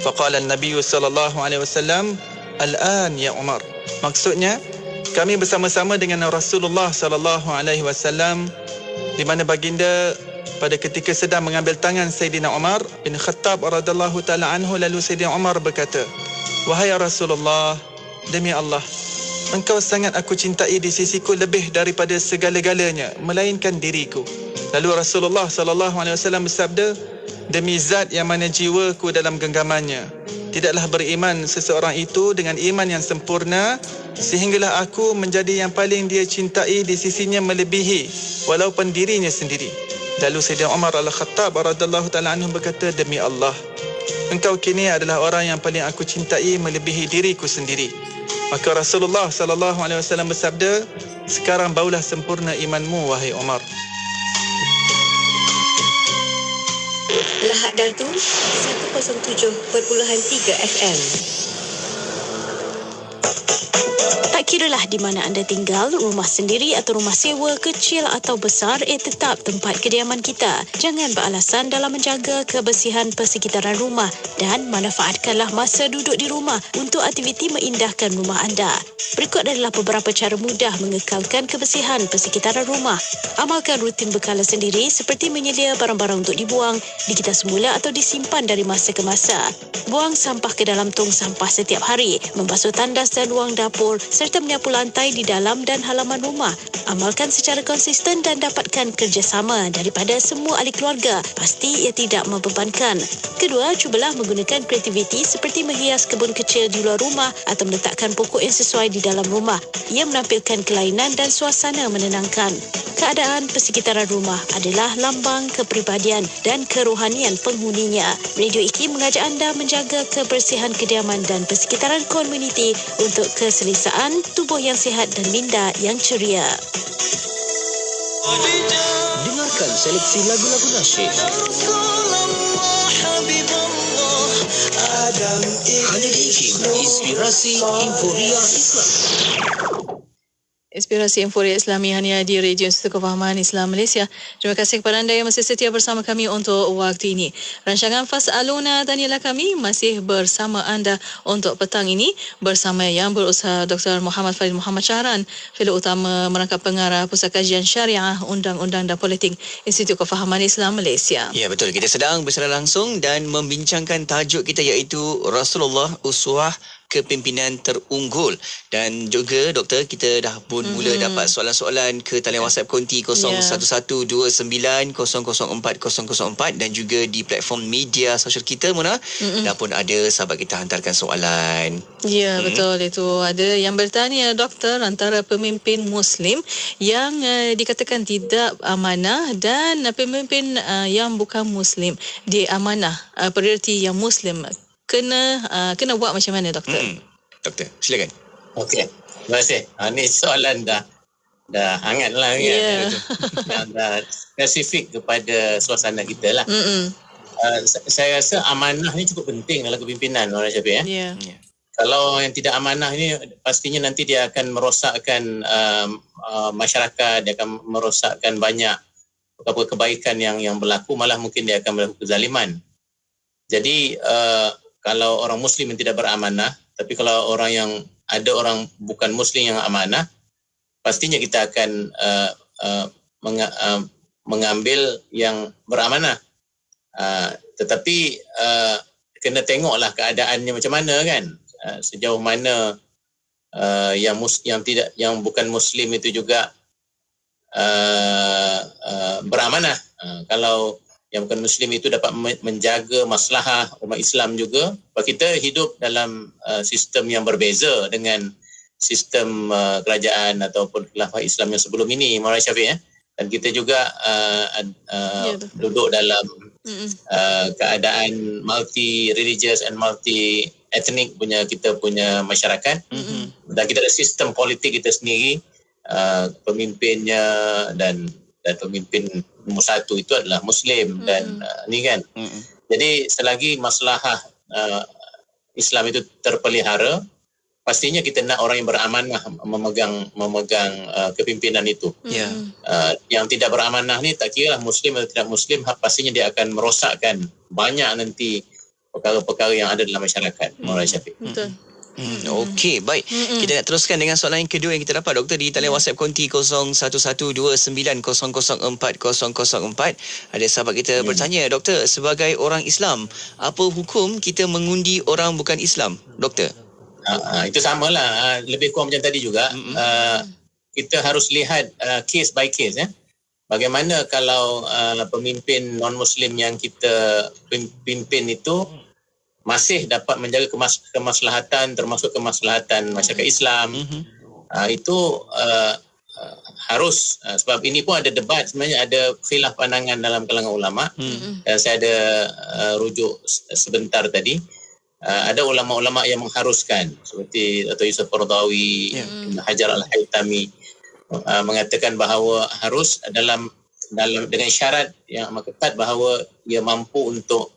فقال النبي صلى الله عليه وسلم الآن يا عمر. Maksudnya, kami bersama-sama dengan Rasulullah sallallahu alaihi wasallam di mana baginda pada ketika sedang mengambil tangan Sayyidina Umar bin Khattab radhiyallahu taala anhu, lalu Sayyidina Umar berkata, "Wahai Rasulullah, demi Allah, engkau sangat aku cintai di sisiku lebih daripada segala-galanya melainkan diriku." Lalu Rasulullah sallallahu alaihi wasallam bersabda, "Demi zat yang mana jiwaku dalam genggamannya, tidaklah beriman seseorang itu dengan iman yang sempurna sehinggalah aku menjadi yang paling dia cintai di sisinya melebihi walaupun dirinya sendiri." Lalu Sayyidina Umar Al-Khattab radhiyallahu taala anhu berkata, "Demi Allah, engkau kini adalah orang yang paling aku cintai melebihi diriku sendiri." Maka Rasulullah sallallahu alaihi wasallam bersabda, "Sekarang baulah sempurna imanmu, wahai Umar." Lahad Datu 107.3 FM. Tak kiralah di mana anda tinggal, rumah sendiri atau rumah sewa, kecil atau besar, tetap tempat kediaman kita. Jangan beralasan dalam menjaga kebersihan persekitaran rumah dan manfaatkanlah masa duduk di rumah untuk aktiviti mengindahkan rumah anda. Berikut adalah beberapa cara mudah mengekalkan kebersihan persekitaran rumah. Amalkan rutin berkala sendiri seperti menyedia barang-barang untuk dibuang, dikita semula atau disimpan dari masa ke masa. Buang sampah ke dalam tong sampah setiap hari, membasuh tandas dan ruang dapur serta menyapu lantai di dalam dan halaman rumah. Amalkan secara konsisten dan dapatkan kerjasama daripada semua ahli keluarga. Pasti ia tidak membebankan. Kedua, cubalah menggunakan kreativiti seperti menghias kebun kecil di luar rumah atau meletakkan pokok yang sesuai di dalam rumah. Ia menampilkan kelainan dan suasana menenangkan. Keadaan persekitaran rumah adalah lambang kepribadian dan kerohanian penghuninya. Radio IKIM mengajak anda menjaga kebersihan kediaman dan persekitaran komuniti untuk keselesaan tubuh yang sihat dan minda yang ceria. Dengarkan seleksi lagu-lagu nasyid. Hanya di IKIM, Inspirasi Inforia Islam. Inspirasi Inforia Islami hanya di Radio Institut Kefahaman Islam Malaysia. Terima kasih kepada anda yang masih setia bersama kami untuk waktu ini. Rancangan Fas'aluna Tanilah Kami masih bersama anda untuk petang ini bersama Yang Berusaha Dr. Muhammad Farid Muhammad Syahran, Fellow Utama Merangkap Pengarah Pusat Kajian Syariah, Undang-Undang dan Politik Institut Kefahaman Islam Malaysia. Ya, betul. Kita sedang bersara langsung dan membincangkan tajuk kita iaitu Rasulullah Uswah Kepimpinan Terunggul. Dan juga doktor, kita dah pun mula dapat soalan-soalan ke talian WhatsApp konti 0112900404 dan juga di platform media sosial kita, Mona. Dah pun ada sahabat kita hantarkan soalan. Ya, betul. Itu ada yang bertanya, doktor, antara pemimpin Muslim yang dikatakan tidak amanah dan pemimpin yang bukan Muslim diamanah, prioriti yang Muslim kena buat macam mana, doktor? Doktor, silakan. Okey, terima kasih. Ini soalan dah hangat lah kan. Yeah. Dah spesifik kepada suasana kita lah. Saya rasa amanah ni cukup penting dalam kepimpinan, orang Syafiq. Yeah. Kalau yang tidak amanah ni, pastinya nanti dia akan merosakkan masyarakat, dia akan merosakkan banyak kebaikan yang berlaku, malah mungkin dia akan berlaku kezaliman. Jadi kalau orang Muslim yang tidak beramanah, tapi kalau orang bukan Muslim yang amanah, pastinya kita akan mengambil yang beramanah. Tetapi kena tengoklah keadaannya macam mana kan. Sejauh mana yang bukan Muslim itu juga beramanah. Kalau yang bukan Muslim itu dapat menjaga maslahah umat Islam juga. Kita hidup dalam sistem yang berbeza dengan sistem kerajaan ataupun khilafah Islam yang sebelum ini, Maulana Syafiq. Dan kita juga duduk dalam keadaan multi-religious and multi-ethnic kita punya masyarakat. Dan kita ada sistem politik kita sendiri, pemimpinnya dan pemimpin nombor satu itu adalah Muslim dan ni kan. Jadi selagi maslahah Islam itu terpelihara, pastinya kita nak orang yang beramanah memegang kepimpinan itu. Yang tidak beramanah ni, tak kira Muslim atau tidak Muslim, pastinya dia akan merosakkan banyak nanti perkara-perkara yang ada dalam masyarakat. Maulana Syafiq. Betul. Okey, baik. Kita nak teruskan dengan soalan yang kedua yang kita dapat, Doktor, di talian WhatsApp konti 0112900404. Ada sahabat kita bertanya, Doktor, sebagai orang Islam, apa hukum kita mengundi orang bukan Islam, Doktor? Itu samalah, lebih kurang macam tadi juga. Kita harus lihat case by case. Bagaimana kalau pemimpin non-Muslim yang kita pimpin itu masih dapat menjaga kemaslahatan, termasuk kemaslahatan masyarakat Islam. Itu harus, sebab ini pun ada debat, sebenarnya ada khilaf pandangan dalam kalangan ulama. Dan saya ada rujuk sebentar tadi. Ada ulama-ulama yang mengharuskan, seperti Dato' Yusuf Qaradawi, Ibn Hajar Al-Haytami, mengatakan bahawa harus dalam dengan syarat yang amat ketat bahawa ia mampu untuk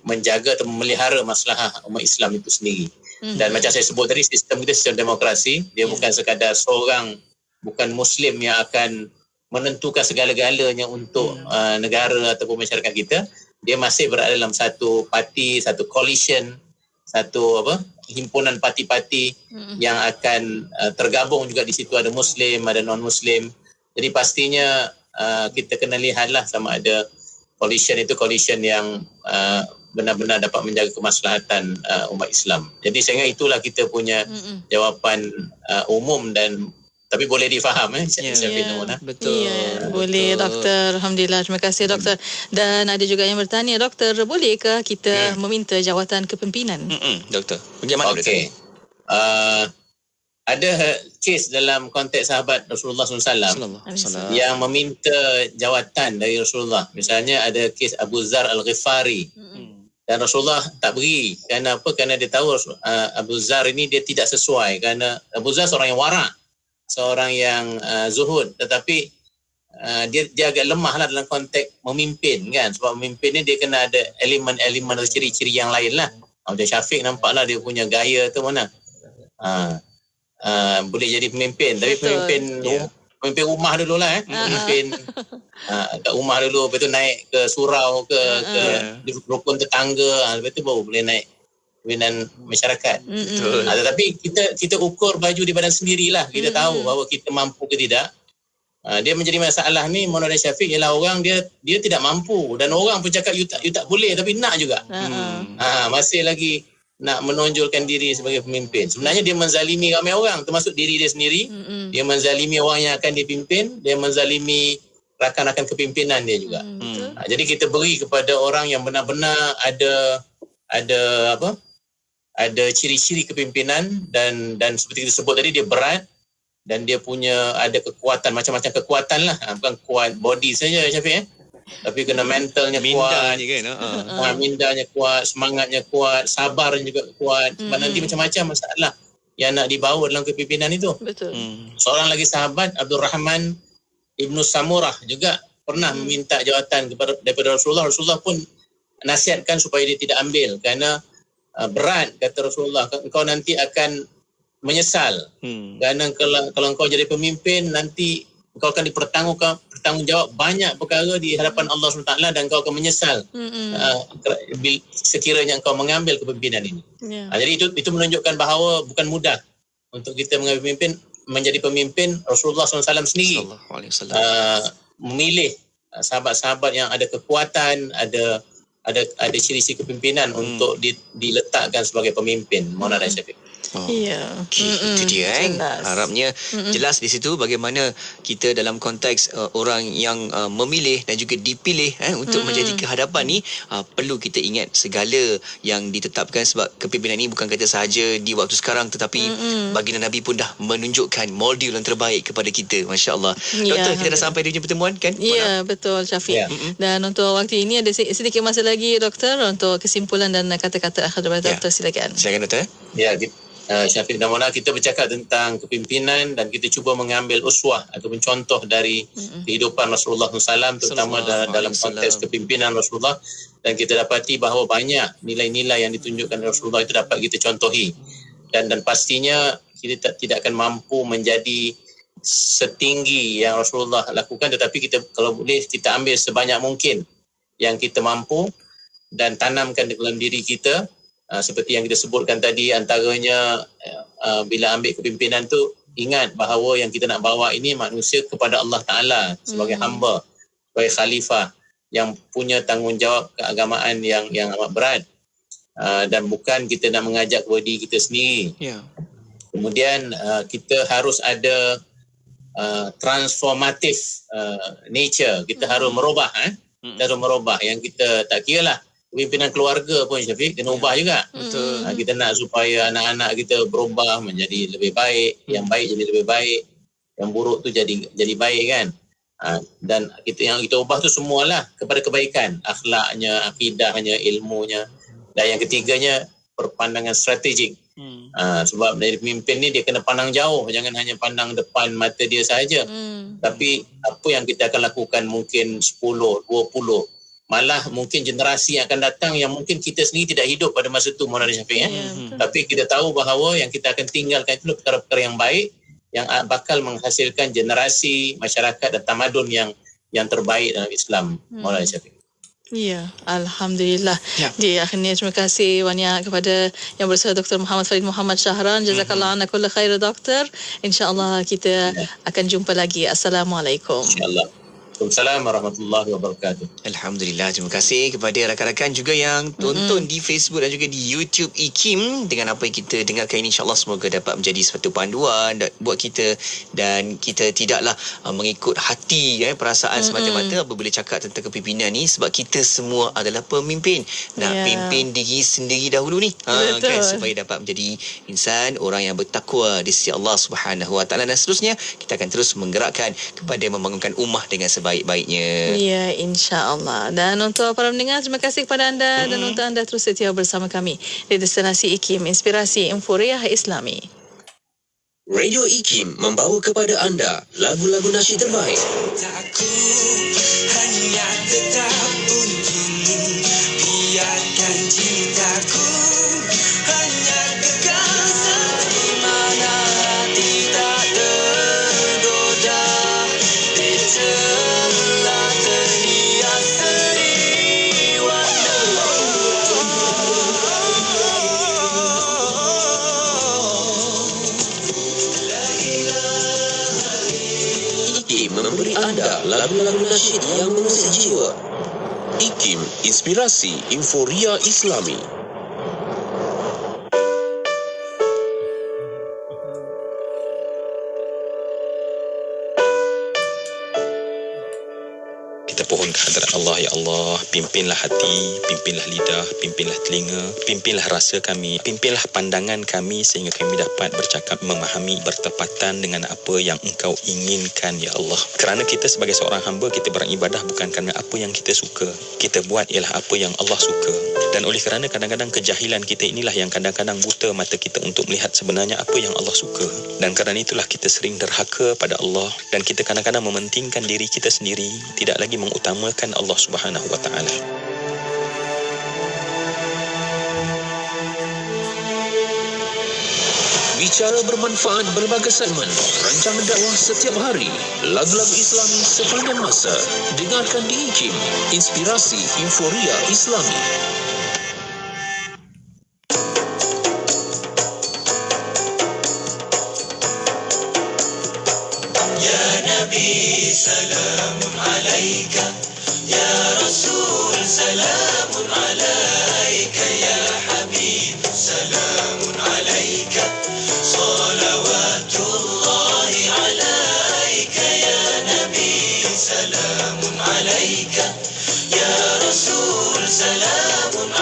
menjaga atau memelihara maslahah umat Islam itu sendiri. Dan macam saya sebut tadi, sistem kita sistem demokrasi, dia bukan sekadar seorang bukan Muslim yang akan menentukan segala-galanya untuk negara ataupun masyarakat kita. Dia masih berada dalam satu parti, satu coalition, satu himpunan parti-parti yang akan tergabung juga di situ, ada Muslim, ada non-Muslim. Jadi pastinya kita kena lihatlah sama ada coalition itu coalition yang benar-benar dapat menjaga kemaslahatan umat Islam. Jadi saya ingat itulah kita punya jawapan umum, dan tapi boleh difaham Betul. Boleh, Doktor. Alhamdulillah, terima kasih, Doktor. Dan ada juga yang bertanya, Doktor, bolehkah kita meminta jawatan kepimpinan? Doktor, bagaimana? Okey. Ada kes dalam konteks sahabat Rasulullah SAW yang meminta jawatan dari Rasulullah. Misalnya ada kes Abu Zar Al-Ghifari. Dan Rasulullah tak beri. Kerana apa? Kerana dia tahu Abu Zar ini dia tidak sesuai. Kerana Abu Zar seorang yang warak, seorang yang zuhud. Tetapi dia agak lemah lah dalam konteks memimpin, kan? Sebab memimpin ni dia kena ada elemen-elemen atau ciri-ciri yang lain lah. Macam Syafiq nampaklah dia punya gaya tu mana. Boleh jadi pemimpin, tapi pemimpin rumah dululah pemimpin kat rumah dulu, lepas tu naik ke surau ke rukun tetangga, lepas tu baru boleh naik pimpinan masyarakat. Tetapi kita ukur baju di badan sendirilah, kita tahu bahawa kita mampu ke tidak. Dia menjadi masalah ni Maulana Syafiq ialah orang dia tidak mampu, dan orang pun cakap you tak boleh, tapi nak juga. Masih lagi nak menonjolkan diri sebagai pemimpin. Sebenarnya dia menzalimi ramai orang, termasuk diri dia sendiri. Dia menzalimi orang yang akan dipimpin, dia menzalimi rakan-rakan kepimpinan dia juga. Jadi kita beri kepada orang yang benar-benar ada ciri-ciri kepimpinan, dan seperti kita sebut tadi, dia berat dan dia punya ada kekuatan, macam-macam kekuatan lah. Bukan kuat body saja, Syafiq, tapi kena mentalnya kuat, mindanya kuat, semangatnya kuat, sabarnya juga kuat. Sebab nanti macam-macam masalah yang nak dibawa dalam kepimpinan itu. Betul. Seorang lagi sahabat, Abdul Rahman Ibnu Samurah, juga pernah meminta jawatan daripada Rasulullah. Rasulullah pun nasihatkan supaya dia tidak ambil, kerana berat, kata Rasulullah, engkau nanti akan menyesal. Kerana kalau engkau jadi pemimpin, nanti engkau akan bertanggungjawab banyak perkara di hadapan Allah SWT, dan engkau akan menyesal sekiranya engkau mengambil kepimpinan ini. Jadi itu menunjukkan bahawa bukan mudah untuk kita menjadi pemimpin. Rasulullah SAW sendiri memilih sahabat-sahabat yang ada kekuatan, ada ciri-ciri kepimpinan untuk diletakkan sebagai pemimpin. Maulana Syafiq. Itu dia. Harapnya jelas di situ bagaimana kita dalam konteks orang yang memilih dan juga dipilih untuk menjadi kehadapan ni, perlu kita ingat segala yang ditetapkan, sebab kepimpinan ni bukan kata sahaja di waktu sekarang, tetapi baginda Nabi pun dah menunjukkan model yang terbaik kepada kita. Masya Allah. Doktor, kita dah sampai di ujung pertemuan, kan? Ya, betul, Syafiq. Dan untuk waktu ini ada sedikit masa lagi, Doktor, untuk kesimpulan dan kata-kata akhir daripada Doktor. Silakan. Silakan, Doktor. Syafiq dan Mona, kita bercakap tentang kepimpinan dan kita cuba mengambil uswah ataupun contoh dari kehidupan Rasulullah SAW, terutama dalam konteks kepimpinan Rasulullah, dan kita dapati bahawa banyak nilai-nilai yang ditunjukkan Rasulullah itu dapat kita contohi, dan pastinya kita tidak akan mampu menjadi setinggi yang Rasulullah lakukan, tetapi kita kalau boleh kita ambil sebanyak mungkin yang kita mampu dan tanamkan di dalam diri kita. seperti yang kita sebutkan tadi, antaranya bila ambil kepimpinan tu, ingat bahawa yang kita nak bawa ini manusia kepada Allah Ta'ala sebagai hamba, sebagai khalifah yang punya tanggungjawab keagamaan yang amat berat, dan bukan kita nak mengajak kepada diri kita sendiri. Kemudian kita harus ada transformative nature. Kita harus merubah, kita harus merubah. Yang kita tak kira lah pimpinan keluarga pun, Syafiq, kena ubah juga. Betul. Kita nak supaya anak-anak kita berubah menjadi lebih baik, yang baik jadi lebih baik, yang buruk tu jadi baik kan. Dan yang kita ubah tu semualah kepada kebaikan, akhlaknya, akidahnya, ilmunya. Dan yang ketiganya, perpandangan strategik. Sebab dari pemimpin ni dia kena pandang jauh, jangan hanya pandang depan mata dia sahaja. Tapi apa yang kita akan lakukan mungkin 10, 20, malah mungkin generasi yang akan datang yang mungkin kita sendiri tidak hidup pada masa itu, Maulana Syafiq. Tapi kita tahu bahawa yang kita akan tinggalkan itu perkara-perkara yang baik, yang bakal menghasilkan generasi masyarakat dan tamadun yang terbaik dalam Islam, Maulana Syafiq. Ya, Alhamdulillah. Di akhirnya terima kasih banyak kepada yang bersama Dr. Muhammad Farid Muhammad Shahran. Jazakallah anna kulla khair, Doktor. InsyaAllah kita akan jumpa lagi. Assalamualaikum. InsyaAllah. Waalaikumsalam warahmatullahi wabarakatuh. Alhamdulillah, terima kasih kepada rakan-rakan juga yang tonton di Facebook dan juga di YouTube IKIM. Dengan apa yang kita dengarkan ini, insyaAllah semoga dapat menjadi suatu panduan buat kita, dan kita tidaklah mengikut hati perasaan semata-mata apabila cakap tentang kepimpinan ni, sebab kita semua adalah pemimpin. Nak pimpin diri sendiri dahulu ni, kan, supaya dapat menjadi insan, orang yang bertakwa di sisi Allah Subhanahu Wa Taala, dan seterusnya kita akan terus menggerakkan kepada membangunkan ummah dengan sebaik-baiknya. Ya, insya-Allah. Dan untuk para pendengar, terima kasih kepada anda dan untuk anda terus setia bersama kami di Destinasi IKIM, Inspirasi Inforiah Islami. Radio IKIM membawa kepada anda lagu-lagu nasyid terbaik. Aku hanya tetap untukmu, biarkan cintaku hanya kekal di mana hati tak tergoda, di celah terhias seri warna. IKIM memberi anda lagu-lagu nasyid yang mengusik jiwa. IKIM, Inspirasi Inforia Islami. Kita pohon kehadrat Allah, ya Allah, pimpinlah hati, pimpinlah lidah, pimpinlah telinga, pimpinlah rasa kami, pimpinlah pandangan kami sehingga kami dapat bercakap, memahami, bertepatan dengan apa yang Engkau inginkan, ya Allah. Kerana kita sebagai seorang hamba, kita beribadah bukan kerana apa yang kita suka. Kita buat ialah apa yang Allah suka. Dan oleh kerana kadang-kadang kejahilan kita inilah yang kadang-kadang buta mata kita untuk melihat sebenarnya apa yang Allah suka. Dan kerana itulah kita sering derhaka pada Allah, dan kita kadang-kadang mementingkan diri kita sendiri, tidak lagi mengutamakan Allah Subhanahu Wa Taala. Bicara bermanfaat berbagai segmen, rancangan dakwah setiap hari, lagu-lagu Islami sepanjang masa. Dengarkan di IKIM, Inspirasi Inforia Islami. Ya Nabi, salamun alaika. Ya Rasul, salamun alaika. Ya Habib, salamun alaika. Salawatullahi alaika. Ya Nabi, salamun alaika. Ya Rasul, salamun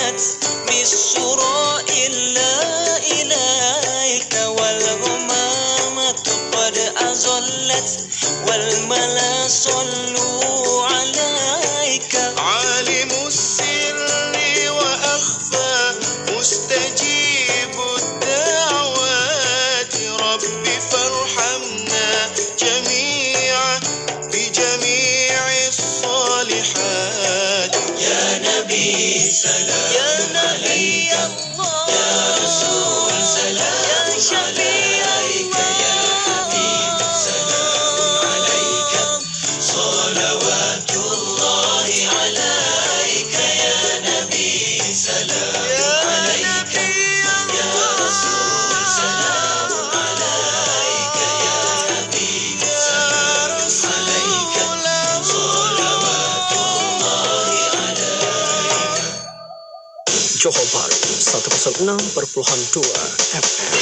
أظلت بالسراء إلا إليك والغمامة قد أظلت والملا صلوا عليك عالم السر وأخفى مستجيب الدعوات رب فارحمنا جميعا بجميع الصالحات يا نبي سلام يا نبي الله يا رسول سلام يا شفيع الله يا حبيب سلام عليك صلوات الله عليك يا نبي سلام عليك يا رسول سلام عليك يا حبيب سلام عليك صلوات الله عليك. Johor Bahru 106.2 FM.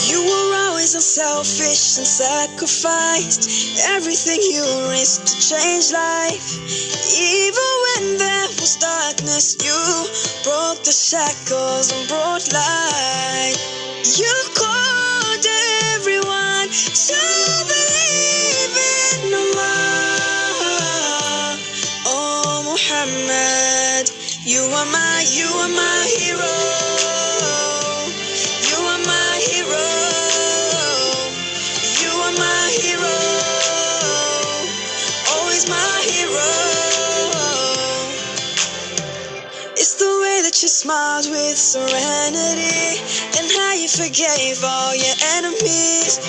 You were always unselfish and sacrificed everything you risked to change life. Even when there was darkness, you broke the shackles and brought light. You called everyone to believe in Allah. Oh Muhammad, you are my hero. You are my hero. You are my hero. Always my hero. It's the way that you smiled with serenity and how you forgave all your enemies.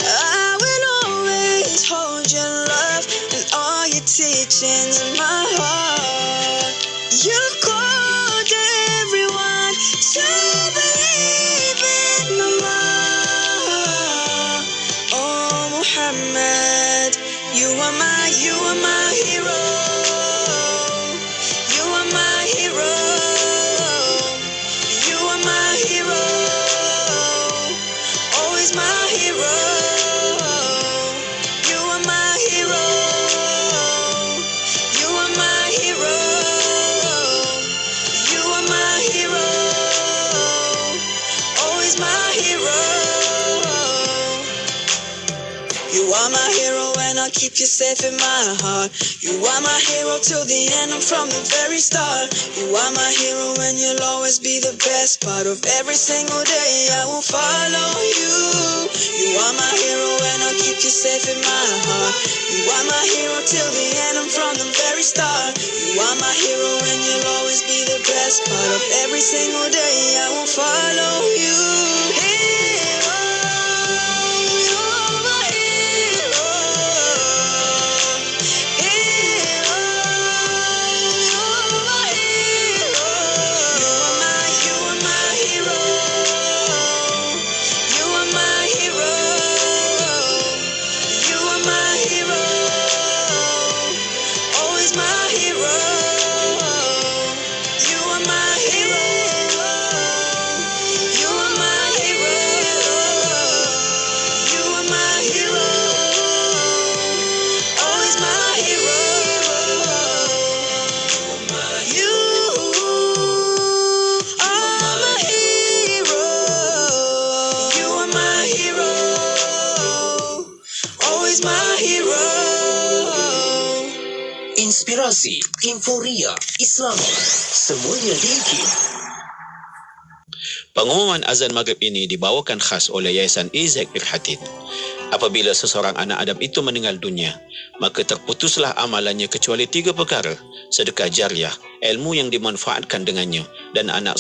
I will always hold your love and all your teachings in my heart. You called everyone to believe in Allah. Oh Muhammad, you are my hero. You are my hero. You are my hero. Always my hero. You are my hero. You are my hero. You are my hero. Always my hero. You are my hero and I'll keep you safe in my heart. You are my hero till the end and from the very start. You are my hero and you'll always be the best part of every single day. I will follow you. You are my hero and I'll keep you safe in my heart. You are my hero till the end and from the very start. You are my hero and you'll always be the best part of every single day. I will follow you. Hero, you are my hero. Hero, you are my hero. You are my hero. You are my hero. You are my hero. Always my hero. You are my hero. You are my hero. You are my hero. Always my hero. You are my hero. You are my hero. Always my hero. Inspirasi, Inforia, Islami, semuanya diikim. Pengumuman azan maghrib ini dibawakan khas oleh Yayasan Izak Irhadin. Apabila seseorang anak Adam itu meninggal dunia, maka terputuslah amalannya kecuali 3 perkara: sedekah jariah, ilmu yang dimanfaatkan dengannya, dan anak